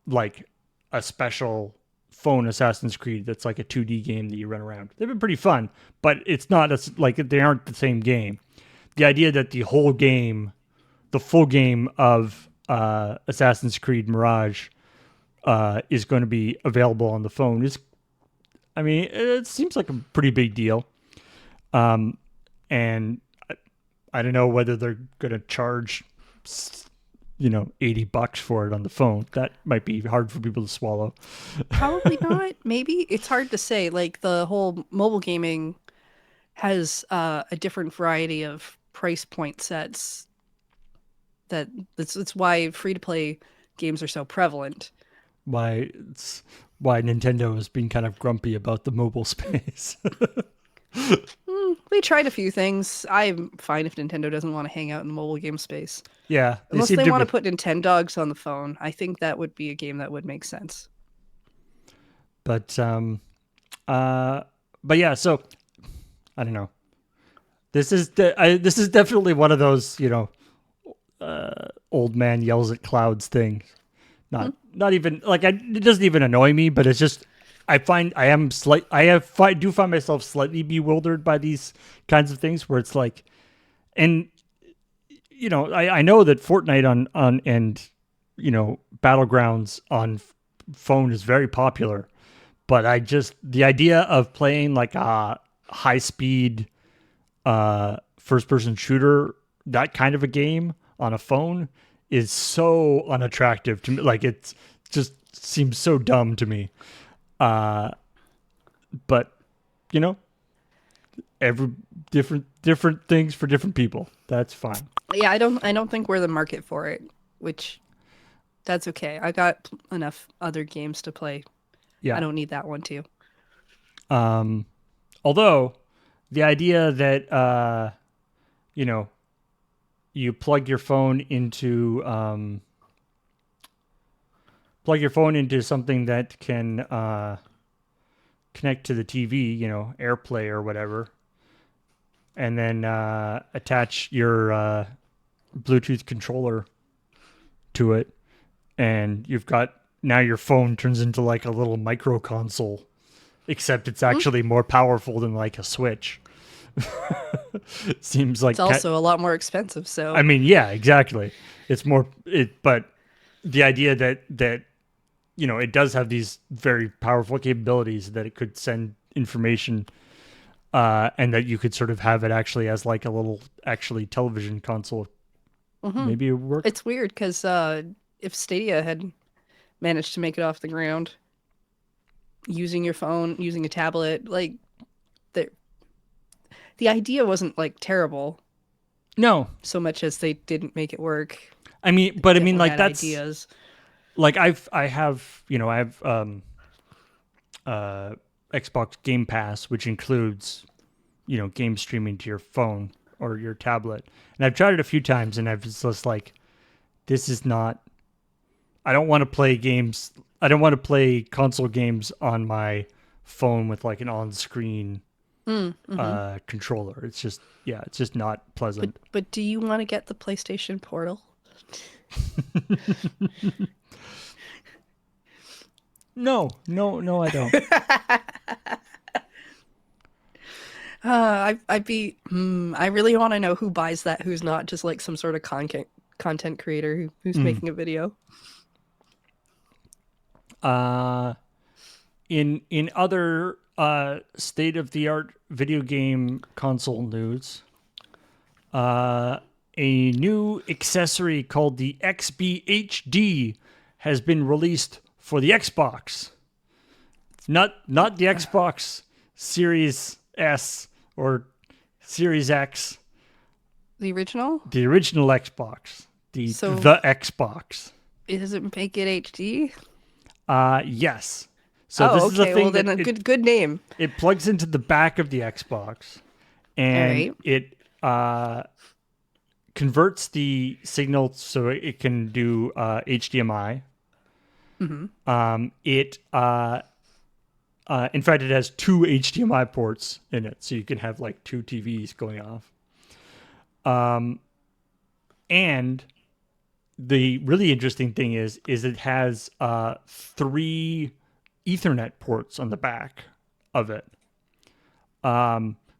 like a special phone Assassin's Creed that's like a 2D game that you run around. They've been pretty fun, but it's not like they aren't the same game. The idea that the whole game, the full game of Assassin's Creed Mirage, is going to be available on the phone is, I mean, it seems like a pretty big deal. And I don't know whether they're going to charge, $80 for it on the phone. That might be hard for people to swallow. Probably not. Maybe it's hard to say. Like the whole mobile gaming has a different variety of price point sets. That it's why free to play games are so prevalent. Why it's why Nintendo has been kind of grumpy about the mobile space. We tried a few things. I'm fine if Nintendo doesn't want to hang out in the mobile game space. Yeah, they Unless seem they to want to be. put Nintendogs on the phone, I think that would be a game that would make sense. But uh, but yeah. So I don't know. This is definitely one of those old man yells at clouds things. Not even like it doesn't even annoy me, but it's just I find I am slight I do find myself slightly bewildered by these kinds of things where it's like, and I know that Fortnite on and Battlegrounds on phone is very popular, but I just the idea of playing like a high speed first person shooter, that kind of a game on a phone is so unattractive to me. Like it just seems so dumb to me. Uh, but you know, every different things for different people. That's fine. Yeah, I don't think we're the market for it, which that's okay. I got enough other games to play. I Yeah. don't need that one too. Although the idea that you know you plug your phone into something that can connect to the TV, AirPlay or whatever. and then attach your Bluetooth controller to it, and you've got now your phone turns into like a little micro console, except it's Mm. actually more powerful than like a Switch. Seems It's like also a lot more expensive, I so mean, yeah, exactly. It's more but the idea that it does have these very powerful capabilities that it could send information, and that you could sort of have it actually as like a little actually television console. hmm Maybe it would work. it's weird because if Stadia had managed to make it off the ground using your phone, using a tablet, like the the idea wasn't like terrible No, so much as they didn't make it work. I mean, Definitely like had that's ideas. like I have uh, Xbox Game Pass, which includes game streaming to your phone or your tablet, and I've tried it a few times, and I've just like, this is not. I don't want to play games. I don't want to play console games on my phone with like an on-screen Mm-hmm. controller. It's just it's just not But pleasant. but do you want to get the PlayStation Portal? No, no, no, I don't. I really want to know who buys that. Who's not just like some sort of content creator who's Mm. making a video. Uh, in other state of the art video game console news, uh, a new accessory called the XBHD has been released for the Xbox. Not the Xbox Series S or Series X, The original. the original Xbox, So the Xbox. it doesn't make it HD. Yes. So this Oh, is a okay. Well, thing then that a good name. it plugs into the back of the Xbox, All and right. it converts the signal so it can do HDMI. Mm-hmm. It in fact, it has two HDMI ports in it, so you can have like two TVs going off. And the really interesting thing is it has three Ethernet ports on the back of it.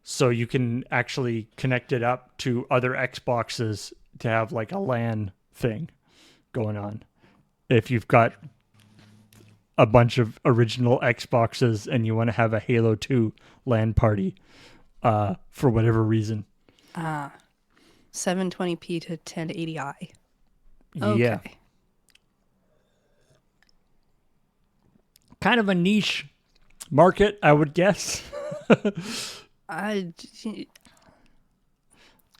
So you can actually connect it up to other Xboxes to have like a LAN thing going on. If you've got a bunch of original Xboxes and you want to have a Halo 2 LAN party for whatever reason. 720p to 1080i. Yeah. Okay. Kind of a niche market, I would guess. I,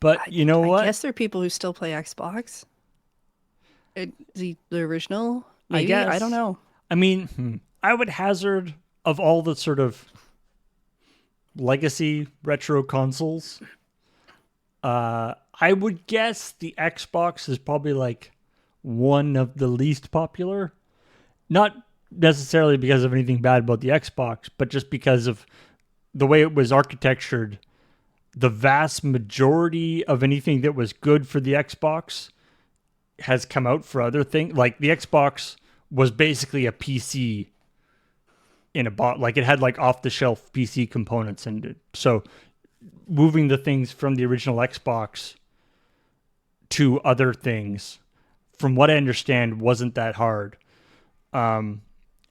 But you know I what? guess there are people who still play Xbox. The original, I maybe. I don't guess. know. I mean, I would hazard of all the sort of legacy retro consoles, I would guess the Xbox is probably like one of the least popular. Not necessarily because of anything bad about the Xbox, but just because of the way it was architectured. The vast majority of anything that was good for the Xbox has come out for other things. Like the Xbox was basically a PC in a bot. Like it had like off the shelf PC components in it. So moving the things from the original Xbox to other things, from what I understand, wasn't that hard.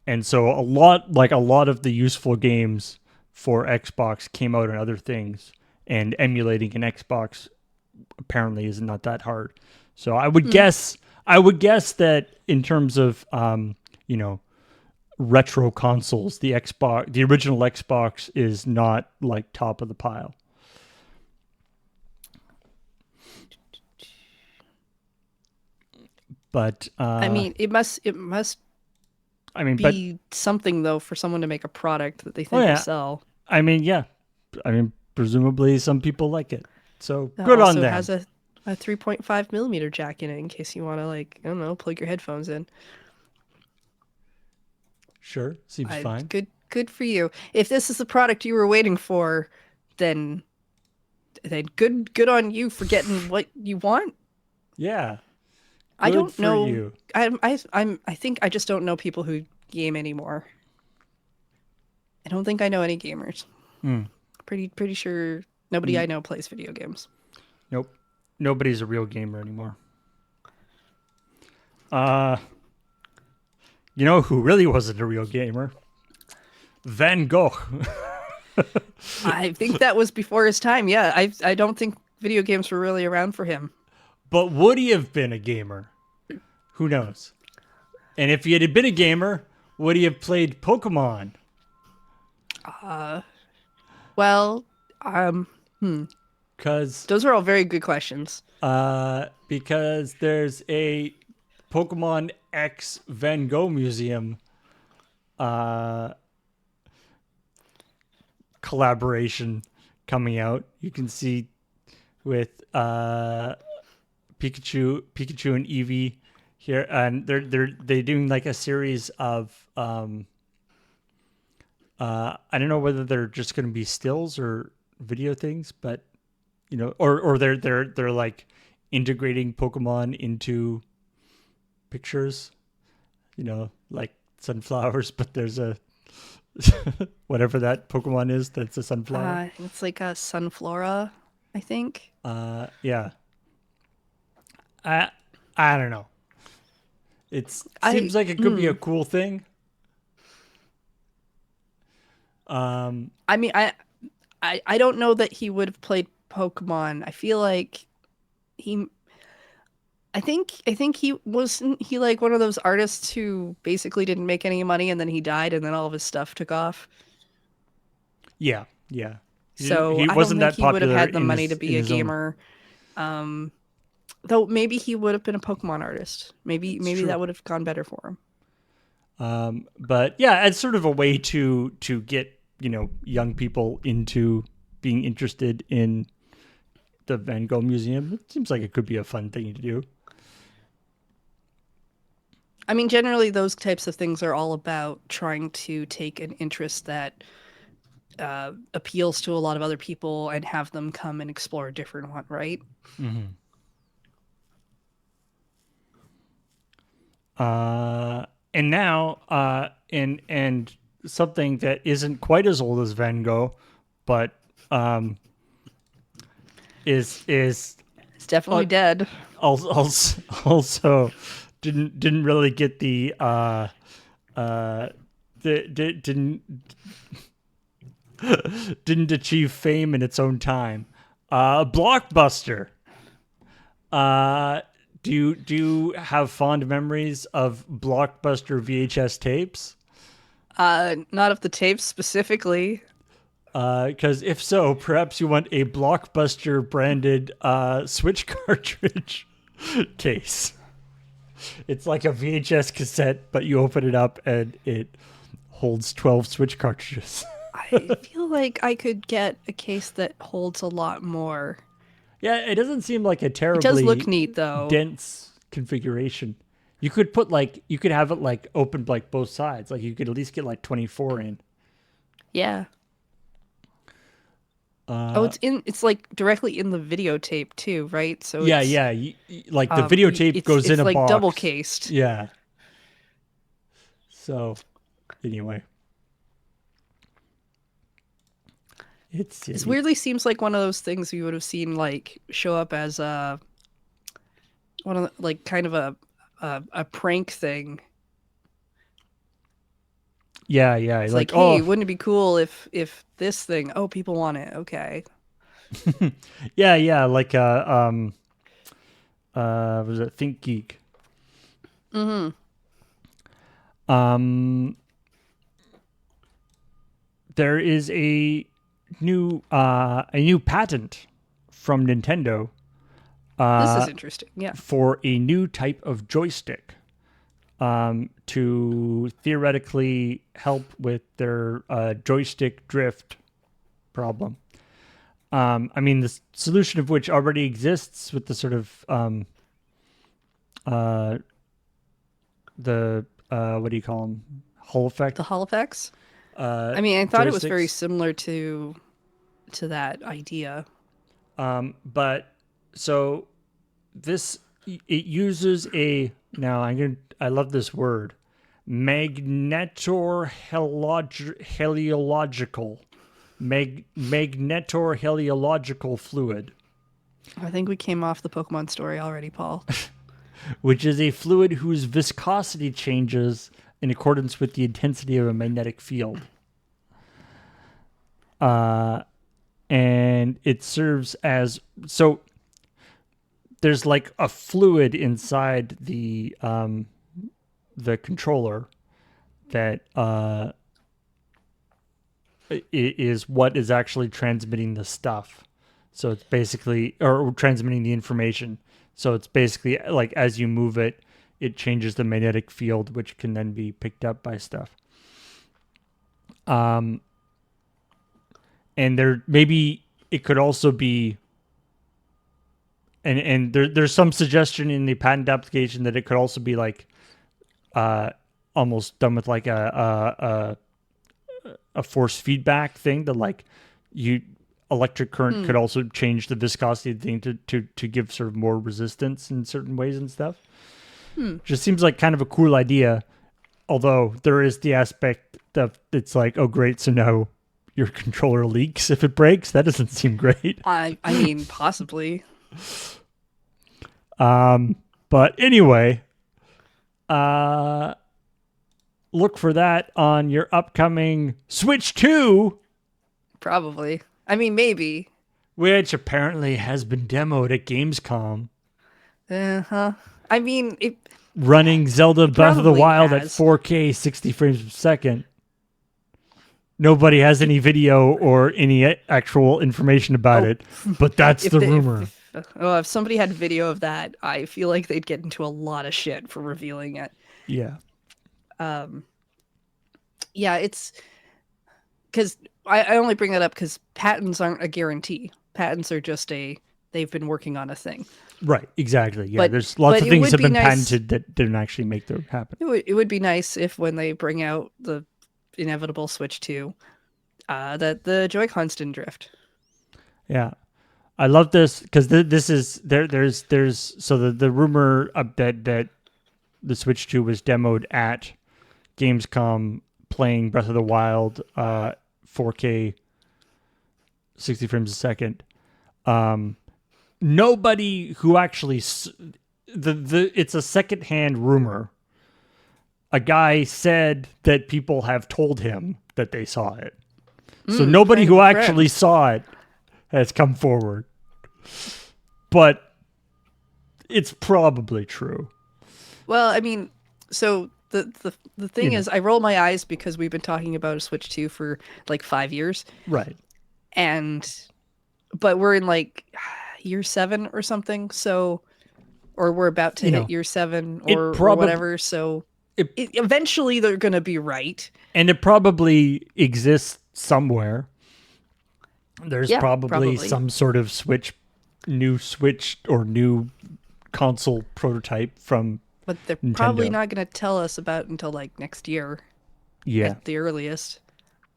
And so a lot of the useful games for Xbox came out on other things, and emulating an Xbox apparently is not that hard. So I would guess that in terms of you know retro consoles, the original Xbox is not like top of the pile. But I mean, it must I mean, but be something though for someone to make a product that they oh think will yeah, sell. I mean yeah, I mean presumably some people like it, so That good on also them. has a 3.5 millimeter jack in it in case you want to like I don't know plug your headphones in. Sure, seems fine. Good for you. If this is the product you were waiting for, then then good on you for getting what you want. Yeah, I good don't for know. you. I think I just don't know people who game anymore. I don't think I know any gamers. Mm. Pretty sure nobody I know plays video games. Nope. Nobody's a real gamer anymore. Uh, you know who really wasn't a real gamer? Van Gogh. I think that was before his time. Yeah, I don't think video games were really around for him. But would he have been a gamer? Who knows? And if he had been a gamer, would he have played Pokemon? Well, Because those are all very good questions. because there's a Pokemon X Van Gogh museum uh, collaboration coming out. You can see with Pikachu and Eevee here, and they're doing like a series of I don't know whether they're just going to be stills or video things, but you know, or they're like integrating Pokemon into pictures, you know, like sunflowers, but there's a whatever that Pokemon is that's a sunflower. It's like a Sunflora, I think. Yeah. I I don't know. It I seems like it could be a cool thing. I mean I don't know that he would have played Pokemon. I feel like he I think he like one of those artists who basically didn't make any money and then he died and then all of his stuff took off. Yeah, yeah. So He I don't wasn't think that he would have popular had the in money to in be a his own. gamer. Though maybe he would have been a Pokemon artist. It's Maybe true. that would have gone better for him. But yeah, it's sort of a way to get young people into being interested in the Van Gogh Museum. It seems like it could be a fun thing to do. I mean, generally those types of things are all about trying to take an interest that appeals to a lot of other people and have them come and explore a different one, right? Mm-hmm. And now, and something that isn't quite as old as Van Gogh, but um, is It's definitely uh, dead. also didn't really get uh didn't didn't achieve fame in its own time. Blockbuster. Uh, do you have fond memories of Blockbuster VHS tapes? Not of the tapes specifically. Because if so, perhaps you want a Blockbuster branded Switch cartridge case. It's like a VHS cassette, but you open it up and it holds 12 Switch cartridges. I feel like I could get a case that holds a lot more. Yeah, it doesn't seem like a It does look terribly neat though. dense configuration. You could have it like opened like both sides. Like you could at least get like 24 in. Yeah. Oh, it's like directly in the videotape too, right? So Yeah, it's yeah. Like the videotape goes in it's a like double box. cased. Yeah. So, anyway, it's This weirdly seems like one of those things you would have seen like show up as one of the, like kind of a prank thing. yeah, yeah. It's Like like, hey, oh, wouldn't it be cool if this thing? Oh, people want it. Okay. yeah, yeah. Like was it Think Geek? Um, there is a new patent from Nintendo This is interesting. Yeah. for a new type of joystick to theoretically help with their joystick drift problem. I mean, the solution of which already exists with the sort of uh, the what do you call them? Hall The effect Hall effects. I mean, I thought it was very joysticks. similar to that idea. But so this it uses a now I love this word magnetorheliological magnetorheliological fluid, I think we came off the Pokemon story already, Paul. which is a fluid whose viscosity changes in accordance with the intensity of a magnetic field. And it serves as so there's like a fluid inside the controller that is what is actually transmitting the stuff. So it's basically or transmitting the information. So it's basically like as you move it, it changes the magnetic field, which can then be picked up by stuff. And there maybe it could also be and there's some suggestion in the patent application that it could also be like almost done with like a force feedback thing that like you electric current could also change the viscosity of the thing to give sort of more resistance in certain ways and stuff. Just seems like kind of a cool idea, although there is the aspect that it's like, oh great, so now your controller leaks if it breaks. That doesn't seem great. I mean, possibly. But anyway, look for that on your upcoming Switch 2, Probably. I mean, maybe. which apparently has been demoed at Gamescom. Uh-huh. I mean, it Running Zelda Breath of the probably Wild at has. 4K 60 frames per second. Nobody has any video or any actual information about Oh. it, but that's the rumor. If somebody had video of that, I feel like they'd get into a lot of shit for revealing it. Yeah. Yeah, it's because I only bring that up because patents aren't a guarantee. Patents are just they've been working on a thing. Right, exactly. Yeah, But- there's lots but of it things would have be been nice- patented that didn't actually make them happen. It would be nice if when they bring out the inevitable Switch 2, that the Joy-Cons didn't drift. Yeah. I love this because this is there's so the rumor that the Switch 2 was demoed at Gamescom playing Breath of the Wild 4K 60 frames a second. Nobody who actually it's a secondhand rumor. A guy said that people have told him that they saw it. So nobody friend who of a friend. actually saw it has come forward. But it's probably true. Well, I mean, so the thing know. is, I roll my eyes because we've been talking about a Switch 2 for like 5 years, Right. but we're in like year 7 or something, so or we're about to You hit know, year 7 it or probab- whatever. So eventually they're gonna be right. And it probably exists somewhere. There's Yeah, probably probably. some sort of new Switch or new console prototype from But they're Nintendo. probably not gonna tell us about until like next year yeah. at the earliest.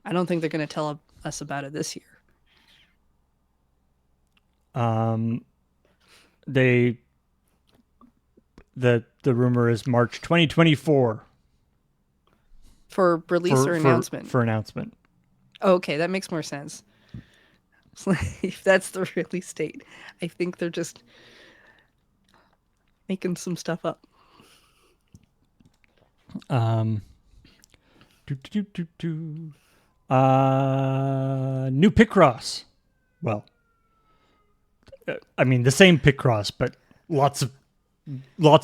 I don't think they're gonna tell us about it this year. The rumor is March 2024 For release or announcement. for announcement. Oh, okay, that makes more sense. If that's the release date, I think they're just making some stuff up. New Picross. Well, I mean the same Picross, but lots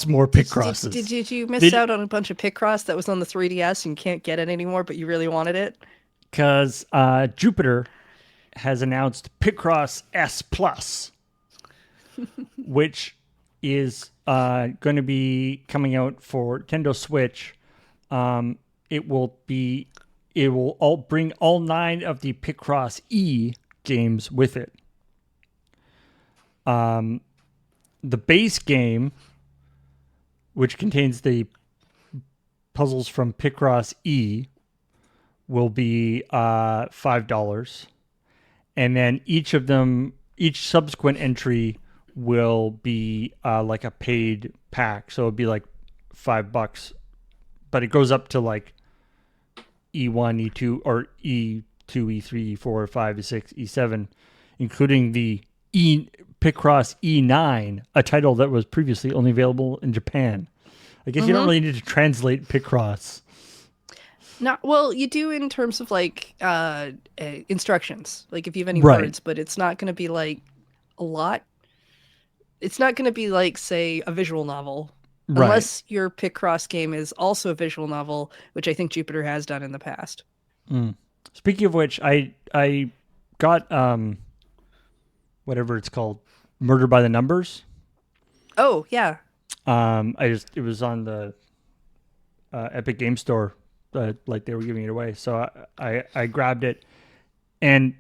more Picrosses. Did you miss Did- out on a bunch of Picross that was on the 3DS and you can't get it anymore, but you really wanted it? Because Jupiter has announced Picross S Plus, which is going to be coming out for Nintendo Switch. It will bring all 9 of the Picross E games with it. The base game, which contains the puzzles from Picross E, will be $5, and then each of them each subsequent entry will be like a paid pack, so it'd be like $5, but it goes up to like E1, E2, or E2, E3, E4, E5, E6, E7, including the Picross E9, a title that was previously only available in Japan. I guess you don't Mm-hmm. really need to translate Picross. Not well, you do in terms of like instructions, like if you have any Right, words, but it's not going to be like a lot. It's not going to be like, say, a visual novel, right. unless your Picross game is also a visual novel, which I think Jupiter has done in the past. Mm. Speaking of which, I got whatever it's called, Murder by the Numbers. Oh yeah. It was on the Epic Game Store, like they were giving it away, so I grabbed it, and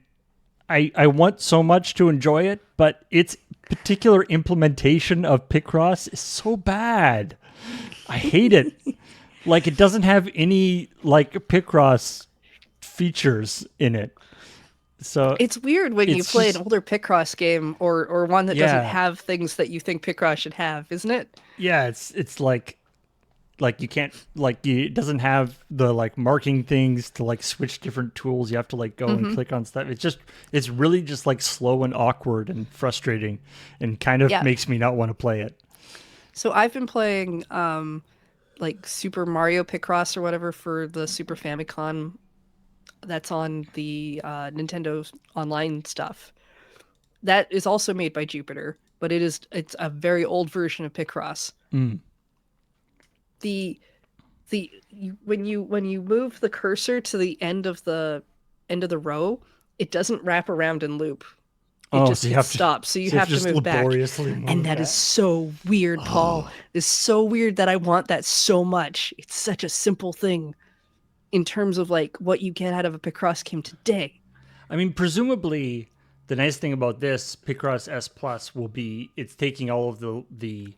I want so much to enjoy it, but its particular implementation of Picross is so bad. I hate it. Like it doesn't have any like Picross features in it. So It's weird when you it's play an just older Picross game or one that doesn't yeah. have things that you think Picross should have, isn't it? Yeah, it's like you can't like you it doesn't have the like marking things to like switch different tools. You have to like go and Mm-hmm. click on stuff. It's really just like slow and awkward and frustrating and kind of Yeah. makes me not want to play it. So I've been playing like Super Mario Picross or whatever for the Super Famicom that's on the Nintendo online stuff. That is also made by Jupiter, but it's a very old version of Picross. Mm. The when you move the cursor to the end of the row, it doesn't wrap around and loop. It Oh, just it stops, so you so you have have to to just move back. laboriously And move that is that. so weird, Paul. It's so weird that I want that so much. It's such a simple thing in terms of like what you get out of a Picross game today. I mean, presumably the nice thing about this Picross S Plus will be it's taking all of the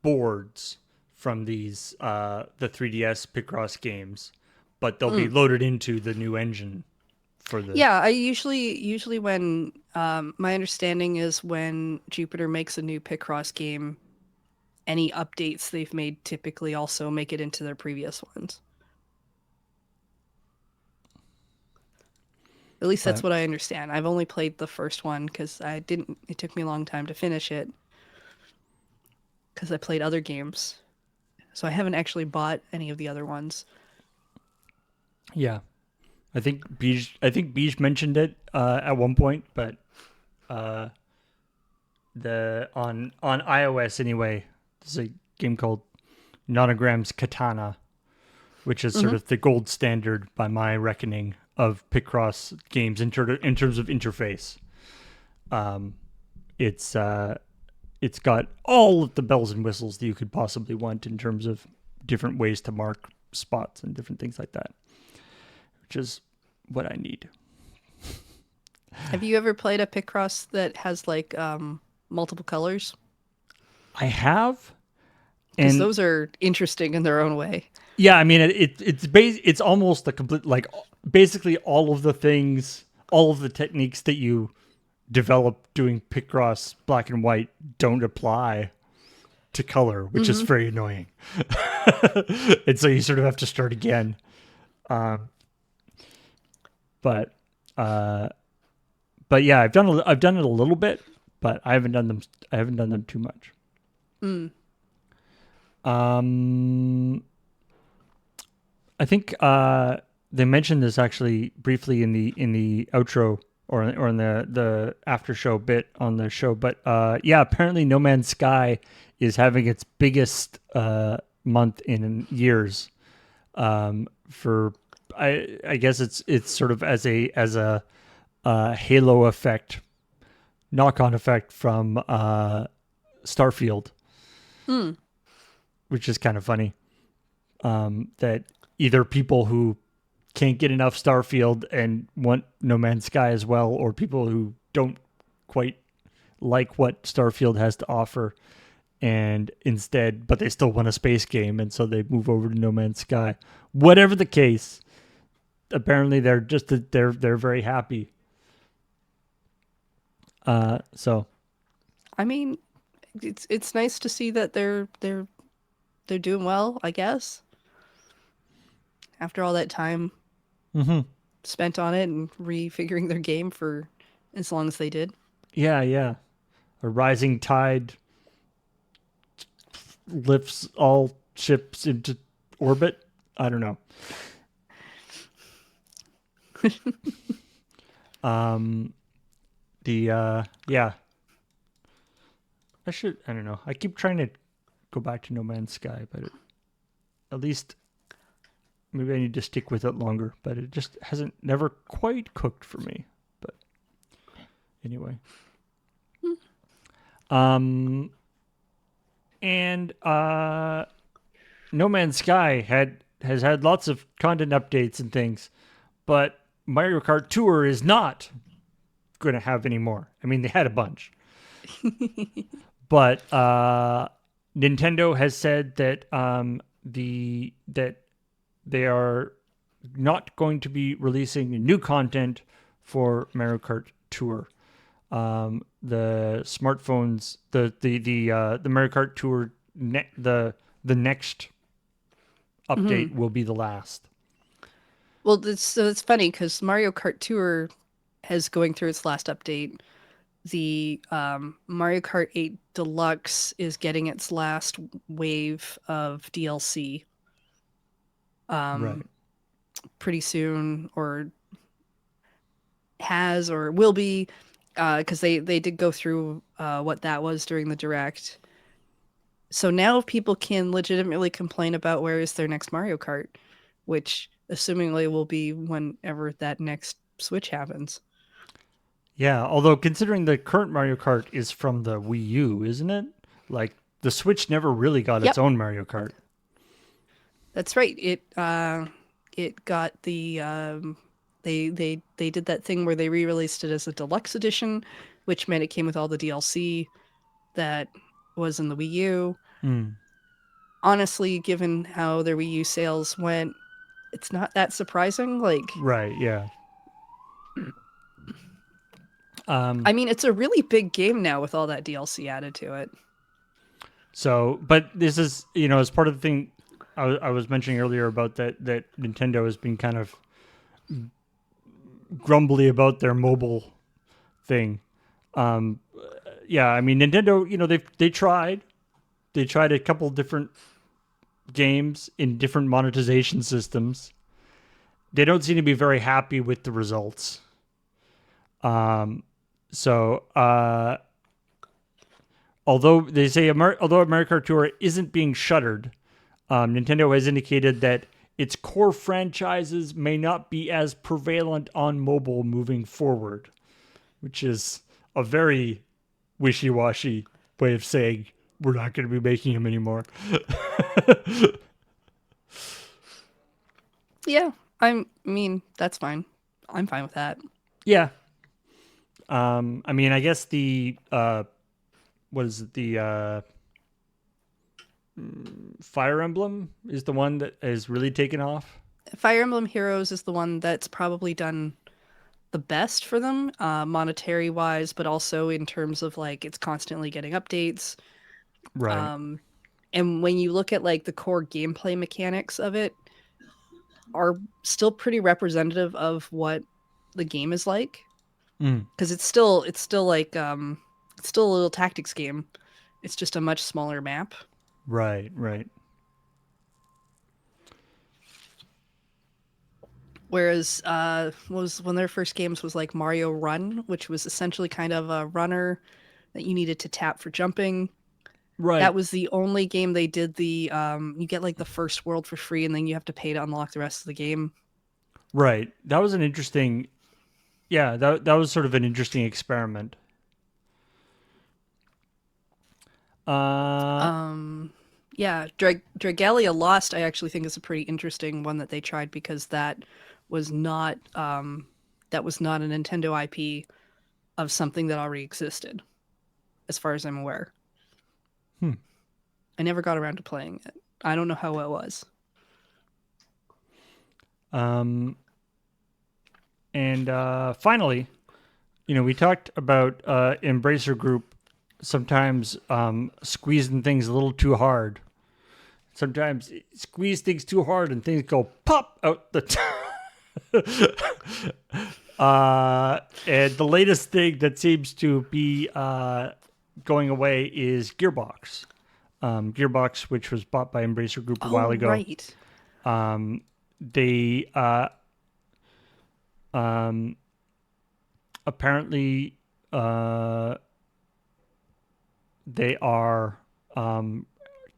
boards from these the 3DS Picross games, but they'll be Mm. loaded into the new engine for the. Yeah, I usually when my understanding is when Jupiter makes a new Picross game, any updates they've made typically also make it into their previous ones. At least that's But what I understand. I've only played the first one because I didn't. It took me a long time to finish it because I played other games, so I haven't actually bought any of the other ones. yeah, I think Beej mentioned it at one point, but uh, the on iOS anyway, there's a game called Nonogram's Katana, which is sort Mm-hmm. of the gold standard by my reckoning of Picross games in terms of interface. Um, it's it's got all of the bells and whistles that you could possibly want in terms of different ways to mark spots and different things like that, which is what I need. Have you ever played a Picross that has like multiple colors? I have, Because and those are interesting in their own way. yeah, I mean it's almost a complete like basically all of the things, all of the techniques that you develop doing Picross black and white don't apply to color, which is Mm-hmm. very annoying. And so you sort of have to start again. Um, but uh, but yeah, I've done it a little bit, but I haven't done them too much. Mm. Um, I think they mentioned this actually briefly in the outro or in the after show bit on the show, but yeah, apparently No Man's Sky is having its biggest month in years. For I guess it's sort of as a halo effect, knock on effect from Starfield, Mm. which is kind of funny. That either people who can't get enough Starfield and want No Man's Sky as well, or people who don't quite like what Starfield has to offer, and instead, but they still want a space game, and so they move over to No Man's Sky. Whatever the case, apparently they're very happy. So I mean, it's nice to see that they're doing well, I guess. After all that time hmm spent on it and refiguring their game for as long as they did. yeah, yeah. A rising tide lifts all ships into orbit. I don't know. Um, the yeah, I don't know. I keep trying to go back to No Man's Sky, but at least maybe I need to stick with it longer. But it just hasn't never quite cooked for me. But anyway, um, and No Man's Sky has had lots of content updates and things, but Mario Kart Tour is not going to have any more. I mean, they had a bunch, but Nintendo has said that that they are not going to be releasing new content for Mario Kart Tour. The smartphones, the Mario Kart Tour, the next update Hmm. will be the last. Well, it's funny because Mario Kart Tour has going through its last update. The Mario Kart 8 Deluxe is getting its last wave of DLC Right. pretty soon, or has or will be, because they did go through what that was during the direct. So now people can legitimately complain about where is their next Mario Kart, which assumingly will be whenever that next Switch happens. Yeah. Although considering the current Mario Kart is from the Wii U, isn't it? Like the Switch never really got its Yep, own Mario Kart. that's right. It got the they did that thing where they re-released it as a deluxe edition, which meant it came with all the DLC that was in the Wii U. Mm, Honestly, given how their Wii U sales went, it's not that surprising. Like, right. Yeah. Um, I mean, it's a really big game now with all that DLC added to it. So, but this is as part of the thing I was mentioning earlier about that Nintendo has been kind of grumbly about their mobile thing. Um, yeah, I mean Nintendo, they tried a couple different games in different monetization systems. They don't seem to be very happy with the results. Um, so although they say although America Tour isn't being shuttered, Nintendo has indicated that its core franchises may not be as prevalent on mobile moving forward, which is a very wishy washy way of saying we're not going to be making them anymore. Yeah, I mean, that's fine. I'm fine with that. Yeah. I mean, I guess the, what is it? The Fire Emblem is the one that has really taken off. Fire Emblem Heroes is the one that's probably done the best for them, monetary wise, but also in terms of like it's constantly getting updates. Right. Um, and when you look at like the core gameplay mechanics of it, are still pretty representative of what the game is like, Mm, because it's still like it's still a little tactics game. It's just a much smaller map. right. Right. Whereas was one of their first games was like Mario Run, which was essentially kind of a runner that you needed to tap for jumping. That Right. was the only game they did the you get like the first world for free and then you have to pay to unlock the rest of the game. Right. That was an interesting. Yeah, that was sort of an interesting experiment. Uh, Yeah, Dragalia Lost I actually think is a pretty interesting one that they tried because was not that was not a Nintendo IP of something that already existed, as far as I'm aware. hmm. I never got around to playing it. I don't know how it was. um, and finally, we talked about Embracer Group sometimes squeezing things a little too hard. Sometimes squeeze things too hard and things go pop out the and the latest thing that seems to be going away is Gearbox. Gearbox, which was bought by Embracer Group a while Oh, ago. right. They apparently they are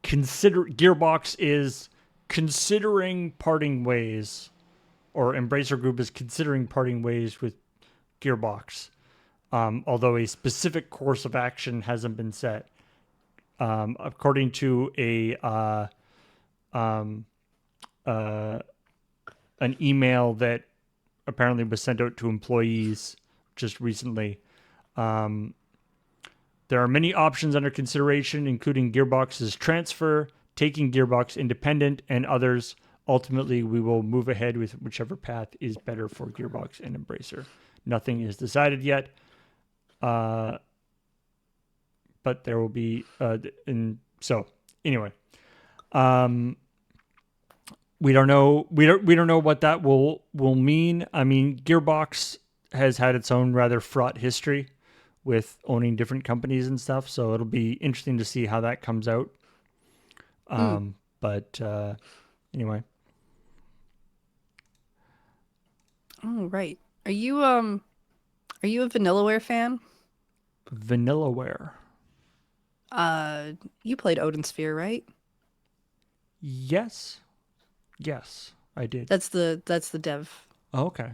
Gearbox is considering parting ways, or Embracer Group is considering parting ways with Gearbox. Although a specific course of action hasn't been set. According to an email that apparently was sent out to employees just recently, there are many options under consideration, including Gearbox's transfer, taking Gearbox independent, and others. Ultimately, we will move ahead with whichever path is better for Gearbox and Embracer. Nothing is decided yet, but there will be. So anyway, we don't know. We don't know what that will mean. I mean, Gearbox has had its own rather fraught history with owning different companies and stuff. So it'll be interesting to see how that comes out. But anyway. Oh, right. Are you a Vanillaware fan? Vanillaware. You played Odin Sphere, right? Yes. Yes, I did. That's the dev. Oh, okay.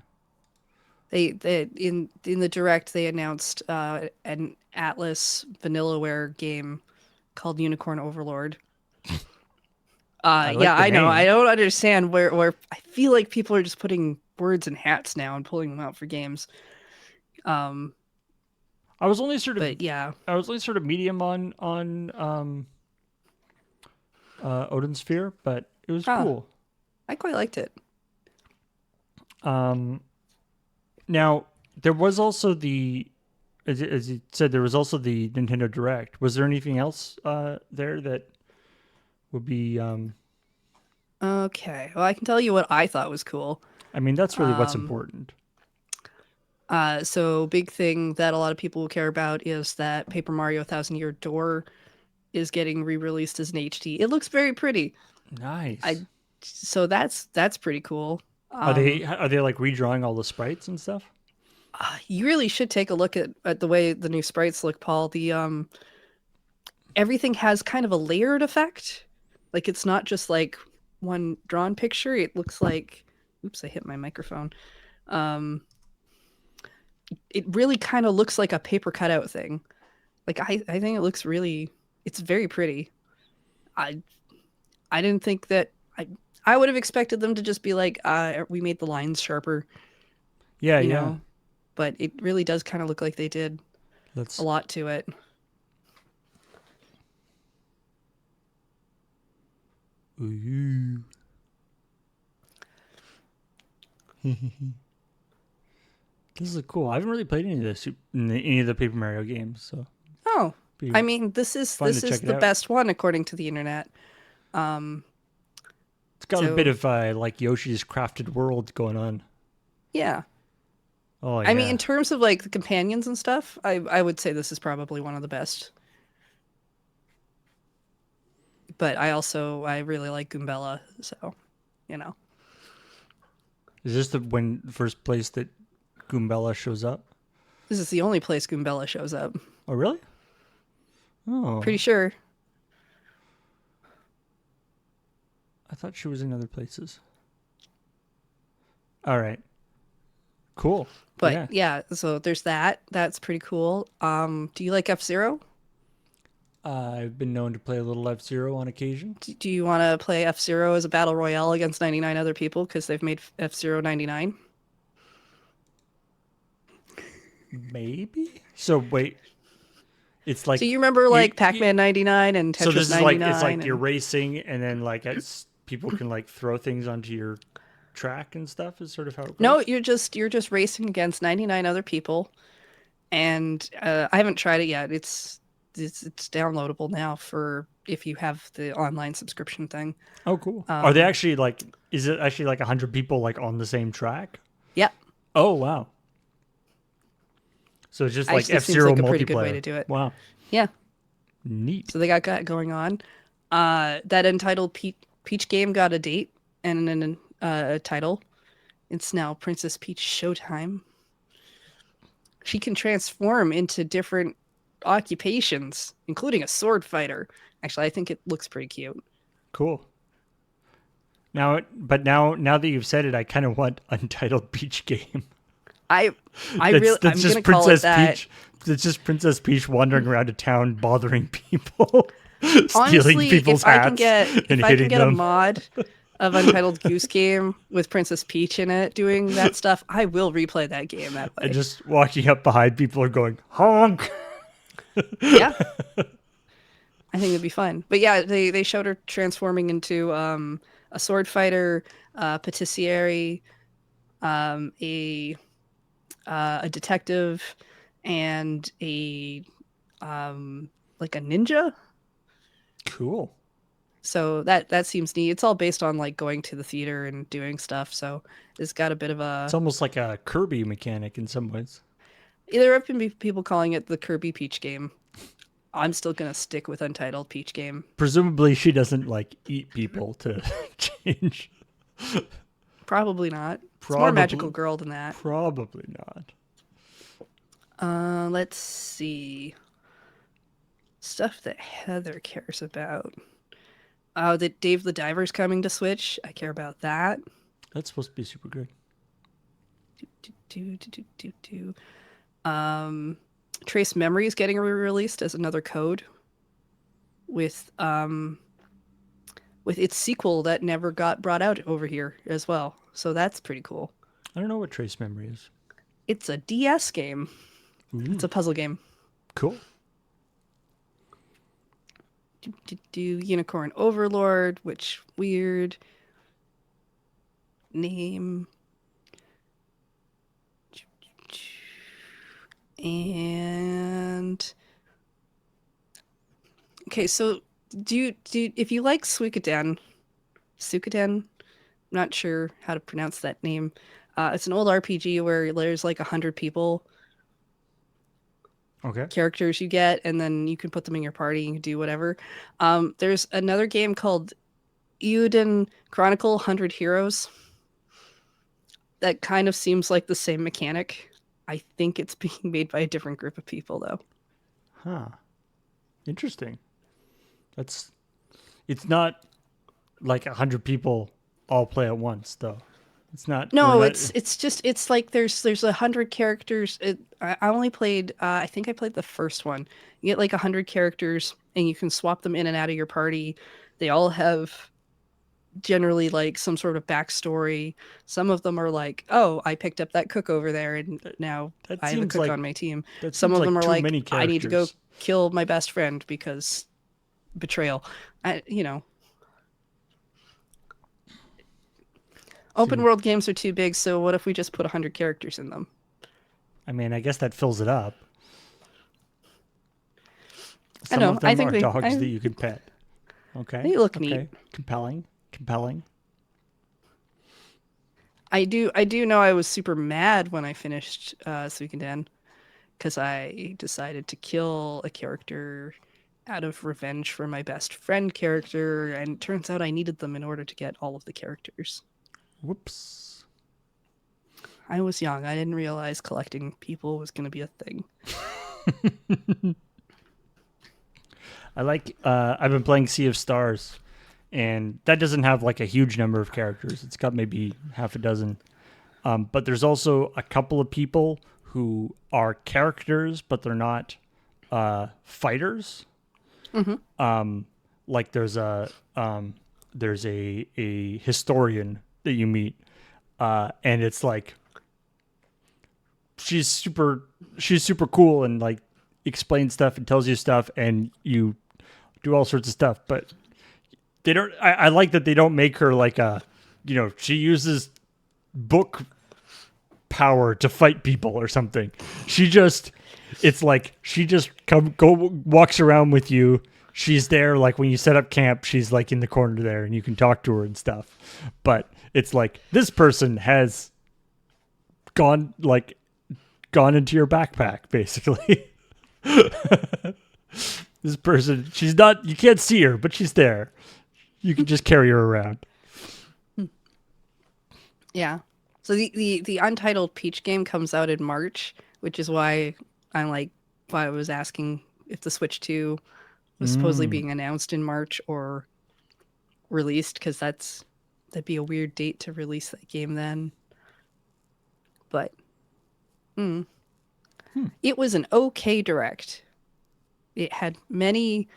They in the direct they announced an Atlas Vanillaware game called Unicorn Overlord. I Yeah, like the I know. I name. don't understand where I feel like people are just putting words in hats now and pulling them out for games. Um, I was only sort of but yeah. I was only sort of medium on Odin Sphere, but it was Huh. cool. I quite liked it. Um, Now there was also as you said, there was also the Nintendo Direct. Was there anything else there that would be? Okay. Well, I can tell you what I thought was cool. I mean, that's really what's Um, important. so big thing that a lot of people will care about is that Paper Mario Thousand Year Door is getting re-released as an HD. It looks very pretty. I Nice. so that's pretty cool. Are they like redrawing all the sprites and stuff? You really should take a look at the way the new sprites look, Paul. The everything has kind of a layered effect. Like it's not just like one drawn picture. It looks like oops, I hit my microphone. Um it really kind of looks like a paper cutout thing. Like I think it looks really it's very pretty. I I didn't think that I would have expected them to just be like we made the lines sharper, Yeah, you yeah. know, but it really does kind of look like they did a Let's. lot to it. Ooh. This is cool. I haven't really played any of the Paper Mario games, so Oh, it'd I be mean, this is fun to this is check it the out. best one according to the internet. Um, It's got a bit so of like Yoshi's Crafted World going on. yeah, Oh I mean, in yeah. terms of like the companions and stuff, I would say this is probably one of the best. But I really like Goombella, so you know, Is this the first place that Goombella shows up? this is the only place Goombella shows up. Oh really? Oh, Pretty sure. I thought she was in other places. All right. Cool. But Yeah. yeah, so there's that. That's pretty cool. Do you like F-Zero? I've been known to play a little F-Zero on occasion. Do you want to play F-Zero as a battle royale against 99 other people because they've made F-Zero 99? Maybe. So wait, it's So like you remember you, like you Pac-Man 99 and so Tetris this is like it's 99 like you're and racing and then like people can like throw things onto your track and stuff is sort of how it no, goes. you're just racing against 99 other people and I haven't tried it yet. It's downloadable now for if you have the online subscription thing. Oh, cool. Are they Um, actually like? Is it actually like 100 people like on the same track? yeah, Oh wow. So it's just like actually F seems Zero like a pretty good way multiplayer. to do it. Wow, Yeah, neat. so they got that going on. That entitled Peach game got a date and a title. It's now Princess Peach Showtime. She can transform into different occupations, including a sword fighter. Actually, I think it looks pretty cute. Cool. Now that you've said it, I kind of want Untitled Peach game. I I that's really that's I'm gonna just call it Princess that. Peach. It's just Princess Peach wandering around a town, bothering people, stealing Honestly, people's hats, and if I can hitting get a them, mod of Untitled Goose Game with Princess Peach in it doing that stuff, I will replay that game that and way. just walking up behind people and going honk. Yeah, I think it'd be fun. But yeah, they showed her transforming into a sword fighter, patissiere, um, a a detective, and a like a ninja. Cool. So that seems neat. It's all based on like going to the theater and doing stuff. So it's got a bit of It's a. almost like a Kirby mechanic in some ways. There have been people calling it the Kirby Peach game. I'm still gonna stick with Untitled Peach game. Presumably, she doesn't like eat people to change. Probably not. It's more magical Probably, girl than that. probably not. Let's see. Stuff that Heather cares about. Oh, that Dave the Diver's coming to Switch. I care about that. That's supposed to be super good. Do, do, do, do, do, do. Um, Trace Memories getting re-released as another code with with its sequel that never got brought out over here as well. So that's pretty cool. I don't know what Trace Memory is. It's a DS game. It's Ooh, a puzzle game. cool. Do Unicorn Overlord, which weird name. And okay, so if you like Suikoden, I'm not sure how to pronounce that name. It's an old RPG where there's like 100 Okay. characters you get, and then you can put them in your party and do whatever. There's another game called Euden Chronicle 100 Heroes that kind of seems like the same mechanic. I think it's being made by a different group of people though. Huh. Interesting. That's. It's not like 100 people all play at once, though. It's not. We're No, not. it's just it's like there's 100 characters. I only played I think I played the first one. You get like 100 characters and you can swap them in and out of your party. They all have generally like some sort of backstory. Some of them are like, oh, I picked up that cook over there and now That I have a seems cook like on my team. that Some seems of them like are too like, many I need to go characters. kill my best friend because betrayal. Open Seem. world games are too big, so what if we just put 100 characters in them? I mean, I guess that fills it up. I Some know. of them are dogs that you can pet. Okay. They look neat. Okay. Compelling. Compelling. I do know I was super mad when I finished Suikoden because I decided to kill a character out of revenge for my best friend character, and it turns out I needed them in order to get all of the characters. Whoops. I was young. I didn't realize collecting people was going to be a thing. I like. I've been playing Sea of Stars, and that doesn't have like a huge number of characters. It's got maybe half a dozen. But there's also a couple of people who are characters, but they're not fighters. Like there's a historian that you meet, and it's like she's super cool and like explains stuff and tells you stuff, and you do all sorts of stuff. But they don't. I like that they don't make her like a, she uses book power to fight people or something. It's like she just walks around with you. She's there, like when you set up camp, she's like in the corner there and you can talk to her and stuff. But it's like this person has gone into your backpack, basically. This person, you can't see her, but she's there. You can just carry her around. Yeah. So the Untitled Peach game comes out in March, which is why I was asking if the Switch 2 was supposedly being announced in March or released, because that'd be a weird date to release that game then. But it was an okay direct. It had many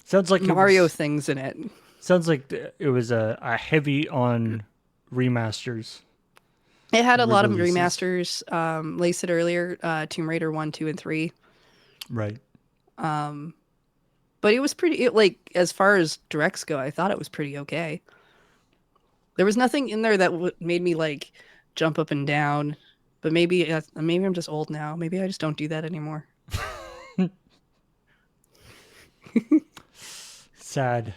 sounds like Mario things in it. Sounds like it was a heavy on remasters. It had a lot of remasters. Like I said earlier, Tomb Raider 1, 2, and 3. Right. But it was pretty, as far as directs go, I thought it was pretty okay. There was nothing in there that made me like jump up and down. But maybe I'm just old now. Maybe I just don't do that anymore. Sad.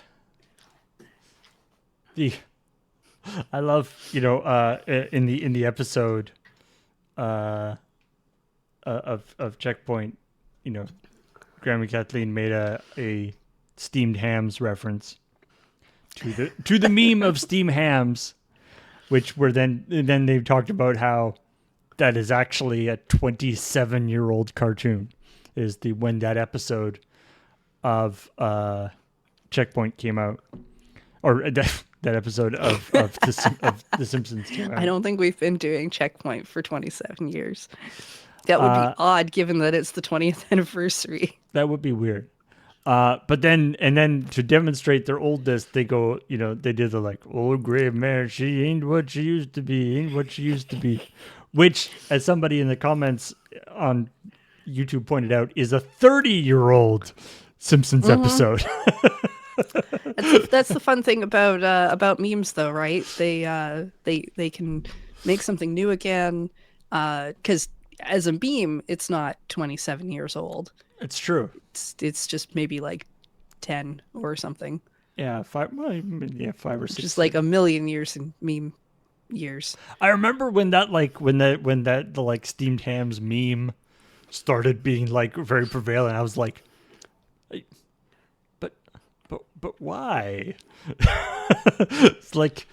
I love, in the episode of ChillPoint, Grandma Kathleen made a steamed hams reference to the meme of steamed hams, which were then they talked about how that is actually a 27-year-old cartoon. Is when that episode of ChillPoint came out, or that episode of The Simpsons came out. I don't think we've been doing ChillPoint for 27 years. That would be odd, given that it's the 20th anniversary. That would be weird. But then to demonstrate their oldness, they go, they did the like, old gray mare, she ain't what she used to be, which, as somebody in the comments on YouTube pointed out, is a 30-year-old Simpsons episode. That's the fun thing about memes, though, right? They can make something new again, because as a meme, it's not 27 years old. It's true. It's just maybe like 10 or something. Yeah, 5 or 6. Just like a million years in meme years. I remember when that the like steamed hams meme started being like very prevalent. I was like, but why? It's like,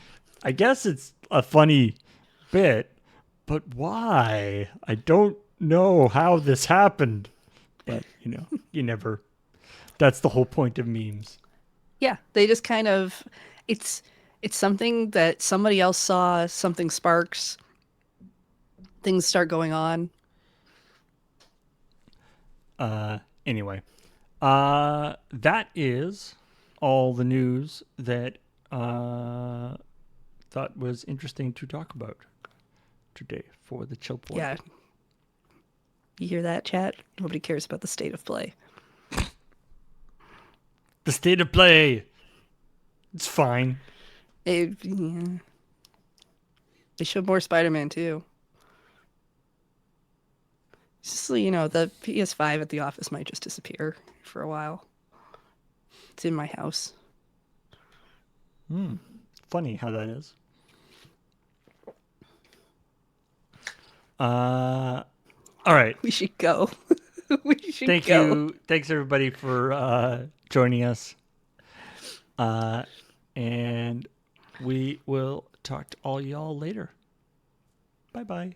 I guess it's a funny bit, but why? I don't know how this happened. But you never. That's the whole point of memes. Yeah, they just kind of, it's something that somebody else saw, something sparks, things start going on. Anyway, that is all the news that thought was interesting to talk about today for the ChillPoint. Yeah. You hear that, chat? Nobody cares about the state of play. The state of play. It's fine. Yeah. They showed more Spider-Man too. Just so you know, the PS5 at the office might just disappear for a while. It's in my house. Funny how that is. All right. We should go. Thank you. Thanks everybody for joining us. And we will talk to all y'all later. Bye-bye.